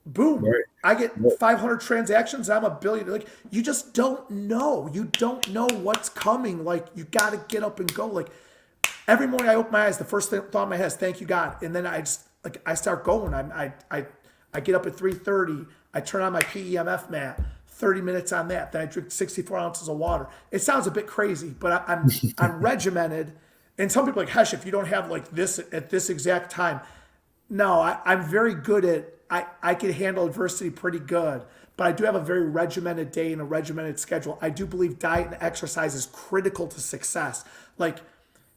boom, right. I get 500 transactions. I'm a billionaire. Like, you just don't know. You don't know what's coming. Like, you got to get up and go. Like, every morning I open my eyes, the first thought in my head is, thank you, God. And then I start going. I get up at 3:30. I turn on my PEMF mat, 30 minutes on that. Then I drink 64 ounces of water. It sounds a bit crazy, but I'm regimented. And some people are like, Hesh, if you don't have like this at this exact time. No, I'm very good at, I can handle adversity pretty good, but I do have a very regimented day and a regimented schedule. I do believe diet and exercise is critical to success. Like,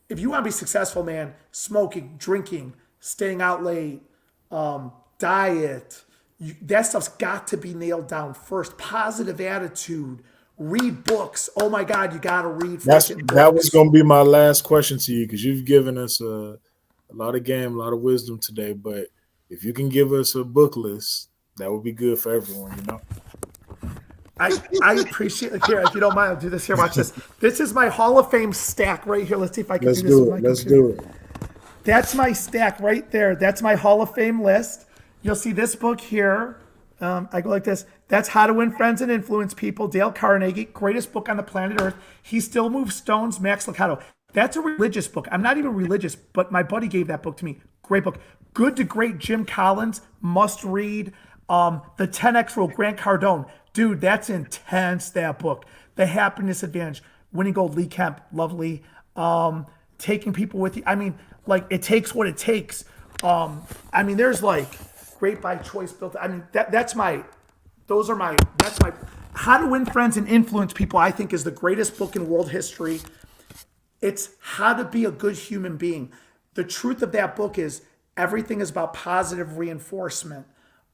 if you want to be successful, man, smoking, drinking, staying out late, diet, that stuff's got to be nailed down first. Positive attitude, read books. Oh my God, you got to read. That was going to be my last question to you, because you've given us a lot of game, a lot of wisdom today. But if you can give us a book list That would be good for everyone, I appreciate it. Here, if you don't mind, I'll do this here. Watch this. This is my Hall of Fame stack right here. Let's see if I can Let's do this with do my it. Let's computer. do it. That's my stack right there. That's my Hall of Fame list. You'll see this book here. I go like this. That's How to Win Friends and Influence People. Dale Carnegie, greatest book on the planet Earth. He Still Moves Stones, Max Lucado. That's a religious book. I'm not even religious, but my buddy gave that book to me. Great book. Good to Great, Jim Collins, must read. The 10X Rule, Grant Cardone. Dude, that's intense, that book. The Happiness Advantage, Winning Gold, Lee Kemp, lovely. Taking people with you. I mean, like, it takes what it takes. I mean, there's like Great by Choice built. I mean, that's my How to Win Friends and Influence People, I think, is the greatest book in world history. It's how to be a good human being. The truth of that book is everything is about positive reinforcement.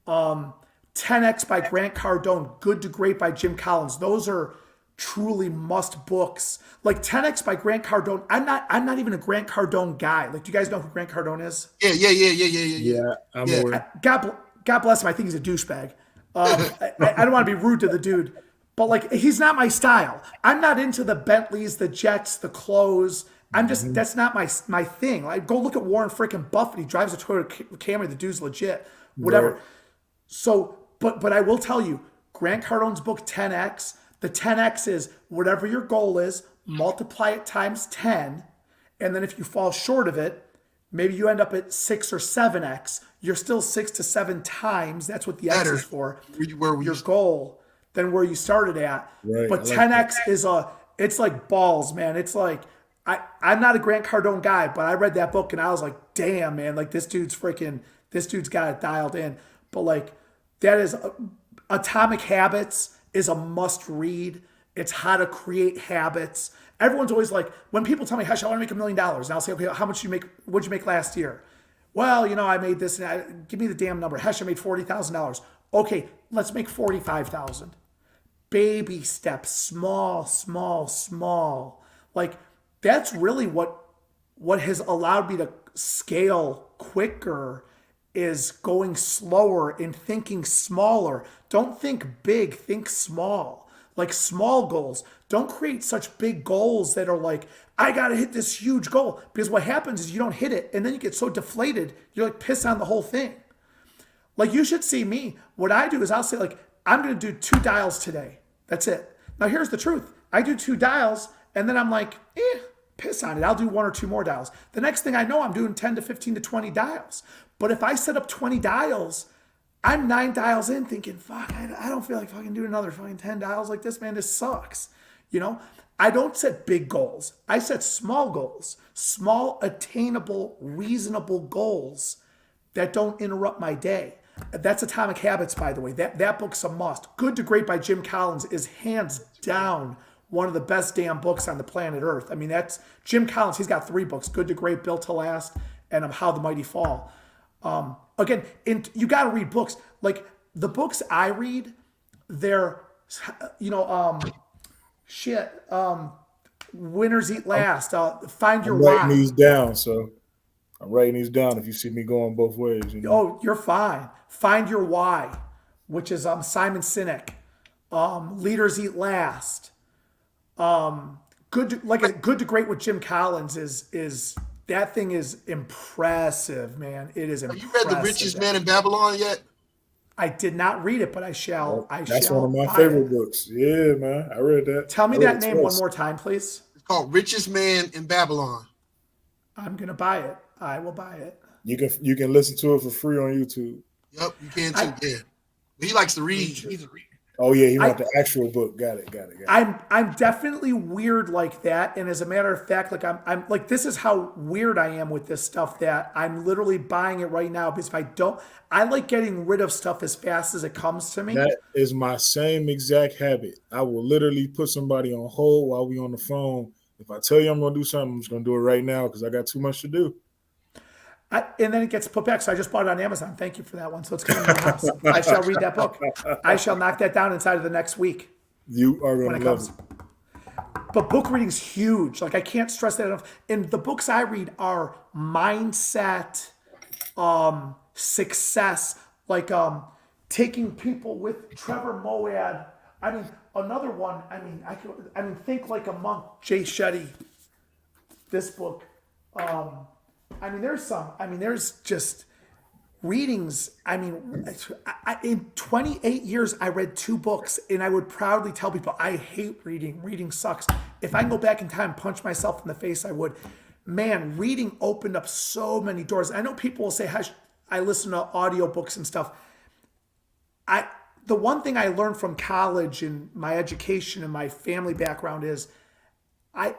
10X by Grant Cardone, Good to Great by Jim Collins. Those are truly must books. Like 10X by Grant Cardone. I'm not even a Grant Cardone guy. Like, do you guys know who Grant Cardone is? Yeah, I'm aware. God bless him. I think he's a douchebag. I don't want to be rude to the dude, but like, he's not my style. I'm not into the Bentleys, the jets, the clothes. That's not my thing. Like, go look at Warren freaking Buffett. He drives a Toyota Camry. The dude's legit. Whatever. Right. So, but I will tell you, Grant Cardone's book 10X. The 10X is whatever your goal is, multiply it times 10, and then if you fall short of it, maybe you end up at 6 or 7X. You're still 6 to 7 times. That's what the X is for. Your goal than where you started at. Right, but 10X is it's like balls, man. It's like, I'm not a Grant Cardone guy, but I read that book and I was like, damn, man, like this dude's got it dialed in. But like, that is Atomic Habits is a must read. It's how to create habits. Everyone's always like, when people tell me, Hesh, I want to make $1 million. And I'll say, okay, how much what'd you make last year? Well, I made this. Give me the damn number. Hesh, I made $40,000. Okay, let's make 45,000. Baby steps, small, small, small. Like, that's really what has allowed me to scale quicker, is going slower and thinking smaller. Don't think big, think small. Like, small goals. Don't create such big goals that are like, I got to hit this huge goal. Because what happens is you don't hit it and then you get so deflated, you're like piss on the whole thing. Like, you should see me. What I do is I'll say, like, I'm going to do 2 dials today. That's it. Now, here's the truth. I do 2 dials and then I'm like, piss on it. I'll do 1 or 2 more dials. The next thing I know, I'm doing 10 to 15 to 20 dials. But if I set up 20 dials, I'm 9 dials in thinking, fuck, I don't feel like fucking doing another fucking 10 dials like this, man. This sucks. I don't set big goals. I set small goals, small, attainable, reasonable goals that don't interrupt my day. That's Atomic Habits, by the way. That book's a must. Good to Great by Jim Collins is hands down one of the best damn books on the planet Earth. I mean, that's Jim Collins. He's got 3 books: Good to Great, Built to Last, and How the Mighty Fall. Again, you got to read books. Like, the books I read, they're, Winners Eat Last. Find Your Why. I'm writing these down, so I'm writing these down if you see me going both ways. Oh, you're fine. Find Your Why, which is Simon Sinek. Leaders Eat Last. Good to Great with Jim Collins is that thing is impressive, man. It is impressive. Have you read The Richest Man in Babylon yet? I did not read it, but I shall. That's one of my favorite books. Yeah, man. I read that. Tell me that name one more time, please. It's called Richest Man in Babylon. I'm going to buy it. I will buy it. You can listen to it for free on YouTube. Yep, you can too. Yeah. He likes to read. He's a reader. Oh yeah, he wants the actual book. Got it. I'm definitely weird like that, and as a matter of fact, like I'm like, this is how weird I am with this stuff, that I'm literally buying it right now, because if I don't, I like getting rid of stuff as fast as it comes to me. That is my same exact habit. I will literally put somebody on hold while we on the phone. If I tell you I'm going to do something, I'm just going to do it right now because I got too much to do. And then it gets put back. So I just bought it on Amazon. Thank you for that one. So it's coming to my house. I shall read that book. I shall knock that down inside of the next week. You are going to love it. But book reading's huge. Like, I can't stress that enough. And the books I read are mindset, success. Like, taking people with Trevor Moawad. I mean, another one. I mean, Think Like a Monk, Jay Shetty. This book. I mean, there's just readings. I mean, in 28 years, I read 2 books, and I would proudly tell people I hate reading. Reading sucks. If I can go back in time and punch myself in the face, I would. Man, reading opened up so many doors. I know people will say, I listen to audiobooks and stuff. The one thing I learned from college and my education and my family background is I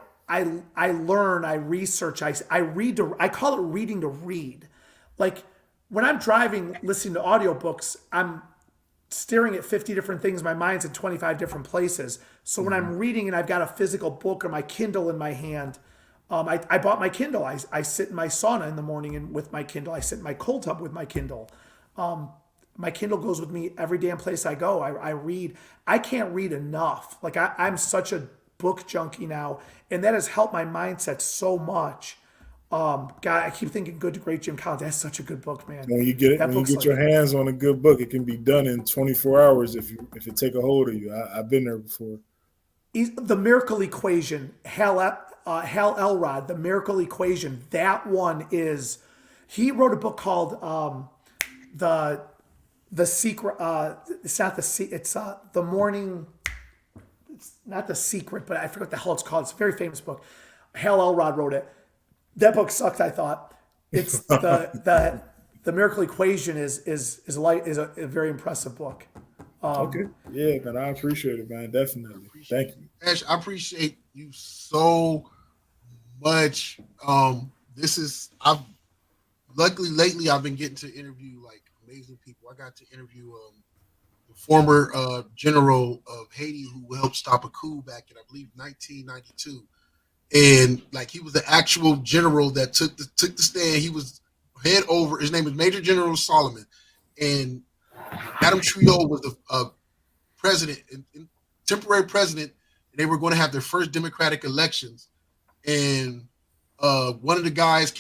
learn, I research, I read I call it reading to read. Like when I'm driving, listening to audiobooks, I'm staring at 50 different things. My mind's in 25 different places. So when I'm reading and I've got a physical book or my Kindle in my hand, I bought my Kindle. I sit in my sauna in the morning and with my Kindle. I sit in my cold tub with my Kindle. My Kindle goes with me every damn place I go. I read. I can't read enough. Like I'm such a book junkie now, and that has helped my mindset so much. God, I keep thinking Good to Great Jim Collins. That's such a good book, man. When you get your hands on a good book, it can be done in 24 hours if it take a hold of you. I've been there before. The Miracle Equation, Hal Elrod, The Miracle Equation. That one is. He wrote a book called the Secret. It's not it's the morning. It's not The Secret, but I forget what the hell it's called. It's a very famous book. Hal Elrod wrote it. That book sucked, I thought. It's the Miracle Equation is a very impressive book. Okay. Yeah, man, I appreciate it, man. Definitely. Thank you. Ash, I appreciate you so much. Luckily lately I've been getting to interview like amazing people. I got to interview the former general of Haiti who helped stop a coup back in I believe 1992. And like he was the actual general that took the stand. He was head over. His name is Major General Solomon, and Adam Trio was the president, temporary president. And they were going to have their first democratic elections, and one of the guys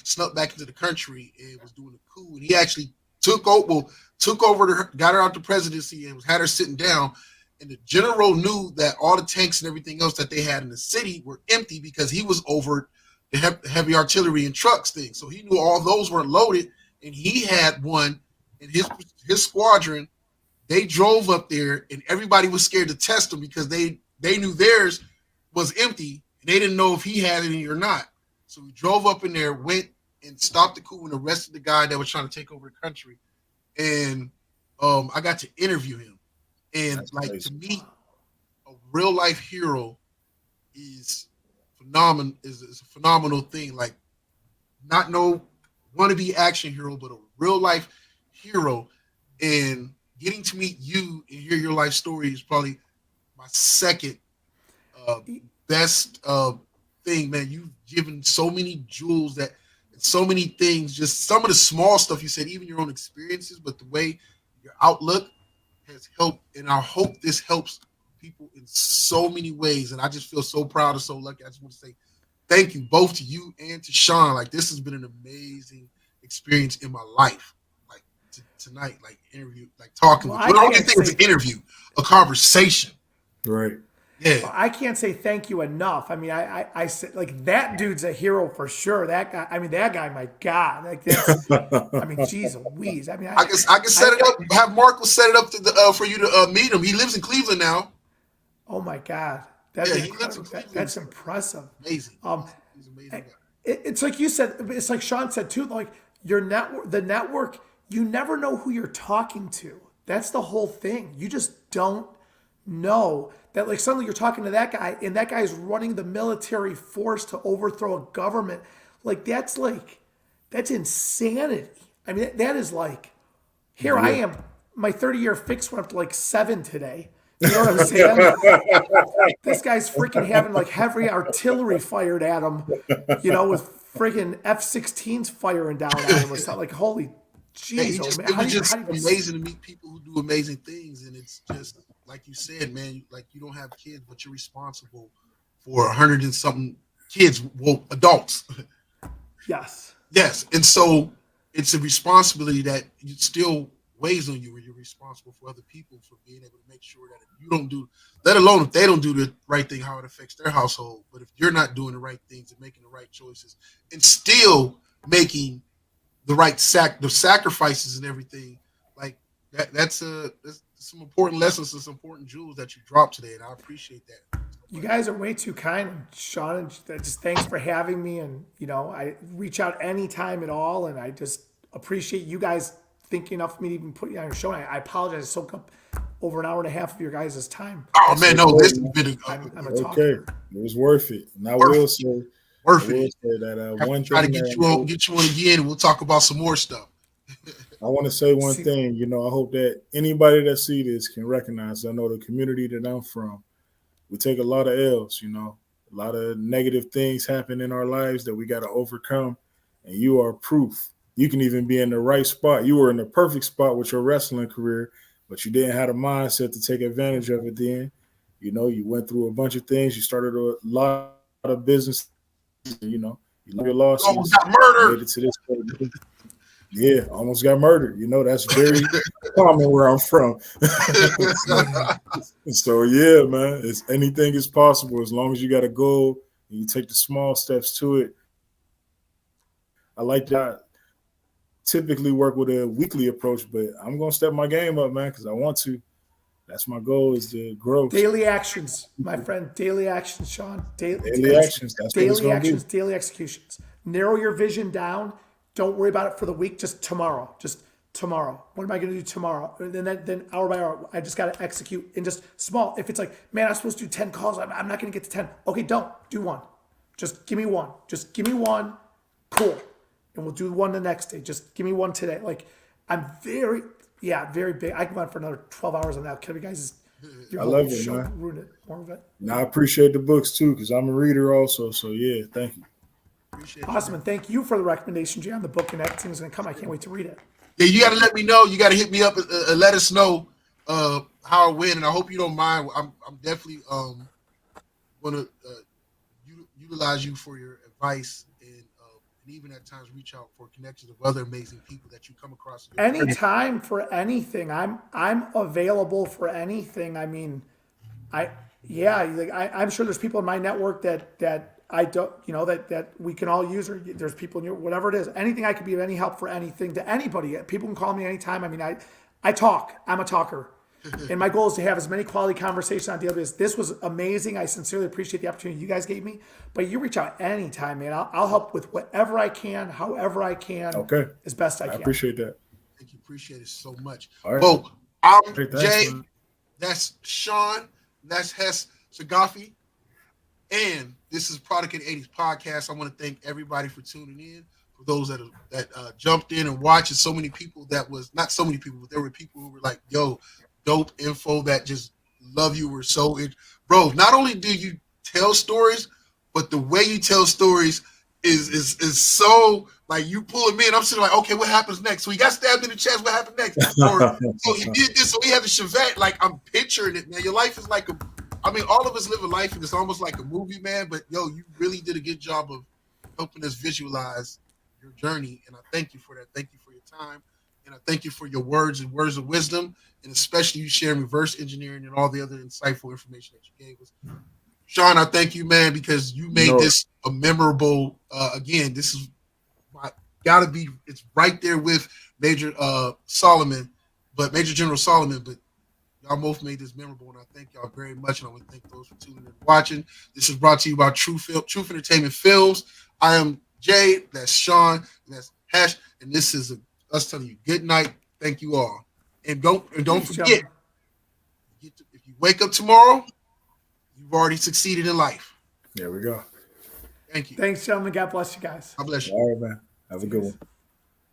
snuck back into the country and was doing a coup. And he actually took over, got her out the presidency, and had her sitting down. And the general knew that all the tanks and everything else that they had in the city were empty because he was over the heavy artillery and trucks thing. So he knew all those weren't loaded, and he had one in his squadron. They drove up there, and everybody was scared to test them because they knew theirs was empty, and they didn't know if he had any or not. So we drove up in there, went and stopped the coup and arrested the guy that was trying to take over the country. And I got to interview him. And that's like crazy. To me, a real life hero is phenomenal. Is a phenomenal thing. Like not no wannabe action hero, but a real life hero. And getting to meet you and hear your life story is probably my second best thing, man. You've given so many jewels that so many things. Just some of the small stuff you said, even your own experiences, but the way your outlook has helped, and I hope this helps people in so many ways. And I just feel so proud and so lucky. I just want to say thank you both to you and to Shawn. Like this has been an amazing experience in my life. Like tonight, like interview, like talking. Well, with you. I don't think it was an interview, a conversation. Right. Yeah. Well, I can't say thank you enough. I mean, I said like that dude's a hero for sure. That guy, my God, like that's. I mean, geez Louise. I mean, I can set it up. Have Mark will set it up to for you to meet him. He lives in Cleveland now. Oh my God, that's impressive. Amazing. He's an amazing guy. It's like you said. It's like Shawn said too. Like the network. You never know who you're talking to. That's the whole thing. You just don't know. That like suddenly you're talking to that guy and that guy is running the military force to overthrow a government. Like that's insanity. I mean, that is like, here I am, my 30-year fix went up to like 7 today. You know what I'm saying? This guy's freaking having like heavy artillery fired at him, you know, with freaking F-16s firing down at him or something. Like, holy jeez. It was just amazing to meet people who do amazing things. And it's just, like you said, man, like you don't have kids, but you're responsible for 100 and something kids, well, adults. Yes. Yes. And so it's a responsibility that you still weighs on you, where you're responsible for other people for being able to make sure that if you don't do, let alone if they don't do the right thing, how it affects their household. But if you're not doing the right things and making the right choices and still making the right the sacrifices and everything, like that's some important lessons and some important jewels that you dropped today, and I appreciate that. You guys are way too kind, Shawn. And just thanks for having me. And I reach out anytime at all, and I just appreciate you guys thinking enough of me to even put you on your show. And I apologize. I soaked up over an hour and a half of your guys' time. Oh man, no, this has been I'm a talker. It was worth it. And I will say that one try to thing get you on again, and we'll talk about some more stuff. I want to say one thing. I hope that anybody that see this can recognize. I know the community that I'm from, we take a lot of L's. A lot of negative things happen in our lives that we got to overcome. And you are proof. You can even be in the right spot. You were in the perfect spot with your wrestling career, but you didn't have a mindset to take advantage of it then. You went through a bunch of things. You started a lot of business. You learned your losses. Almost got murdered. Made it to this point. Yeah, almost got murdered. That's very common where I'm from. So, yeah, man, anything is possible as long as you got a goal and you take the small steps to it. I like that. Typically work with a weekly approach, but I'm going to step my game up, man, because I want to. That's my goal, is to grow. Daily actions, my friend. Daily actions, Shawn. Daily actions. That's daily what it's actions, be. Daily executions. Narrow your vision down. Don't worry about it for the week. Just tomorrow. What am I going to do tomorrow? And then hour by hour, I just got to execute in just small. If it's like, man, I'm supposed to do 10 calls. I'm not going to get to 10. Okay, don't do one. Just give me one. Cool. And we'll do one the next day. Just give me one today. Like, I'm very big. I can go on for another 12 hours on that. Can you guys? I love it, man. Ruin it. More of it. Now, I appreciate the books too, because I'm a reader also. So yeah, thank you. Awesome, and thank you for the recommendation, Jay, on the book, and everything's going to come. I can't wait to read it. Yeah, you got to let me know. You got to hit me up and let us know how it went, and I hope you don't mind. I'm definitely going to utilize you for your advice, and even at times reach out for connections of other amazing people that you come across. Anytime for anything. I'm available for anything. I mean, I'm sure there's people in my network that I don't, that we can all use, or there's people in your, whatever it is, anything I could be of any help for anything to anybody. People can call me anytime. I mean, I talk, I'm a talker. And my goal is to have as many quality conversations on daily basis. This was amazing. I sincerely appreciate the opportunity you guys gave me, but you reach out anytime, man. I'll help with whatever I can, however I can, as best I can. I appreciate that. Thank you. Appreciate it so much. All right. Well, I'm Thanks, Jay. man. That's Shawn. That's Khash Saghafi. And this is Product of the 80's podcast. I want to thank everybody for tuning in. For those that jumped in and watched, and so many people that was not so many people, but there were people who were like, "Yo, dope info," that just love you. Were so bro. Not only do you tell stories, but the way you tell stories is so like you pulling me, and I'm sitting like, okay, what happens next? So he got stabbed in the chest. What happened next? Or so he did this. So he had the Chevette. Like I'm picturing it, man. Your life is like all of us live a life, and it's almost like a movie, man. But yo, you really did a good job of helping us visualize your journey, and I thank you for that. Thank you for your time, and I thank you for your words and words of wisdom, and especially you sharing reverse engineering and all the other insightful information that you gave us. Shawn, I thank you, man, because you made this a memorable. Again, this is gotta be. It's right there with Major Solomon, but Major General Solomon, but. Y'all both made this memorable, and I thank y'all very much. And I want to thank those for tuning in and watching. This is brought to you by Truth Entertainment Films. I am Jay, that's Shawn, and that's Khash, and this is us telling you good night. Thank you all. And don't forget, if you wake up tomorrow, you've already succeeded in life. There we go. Thank you. Thanks, gentlemen. God bless you guys. God bless you. All right, man. Have a good one.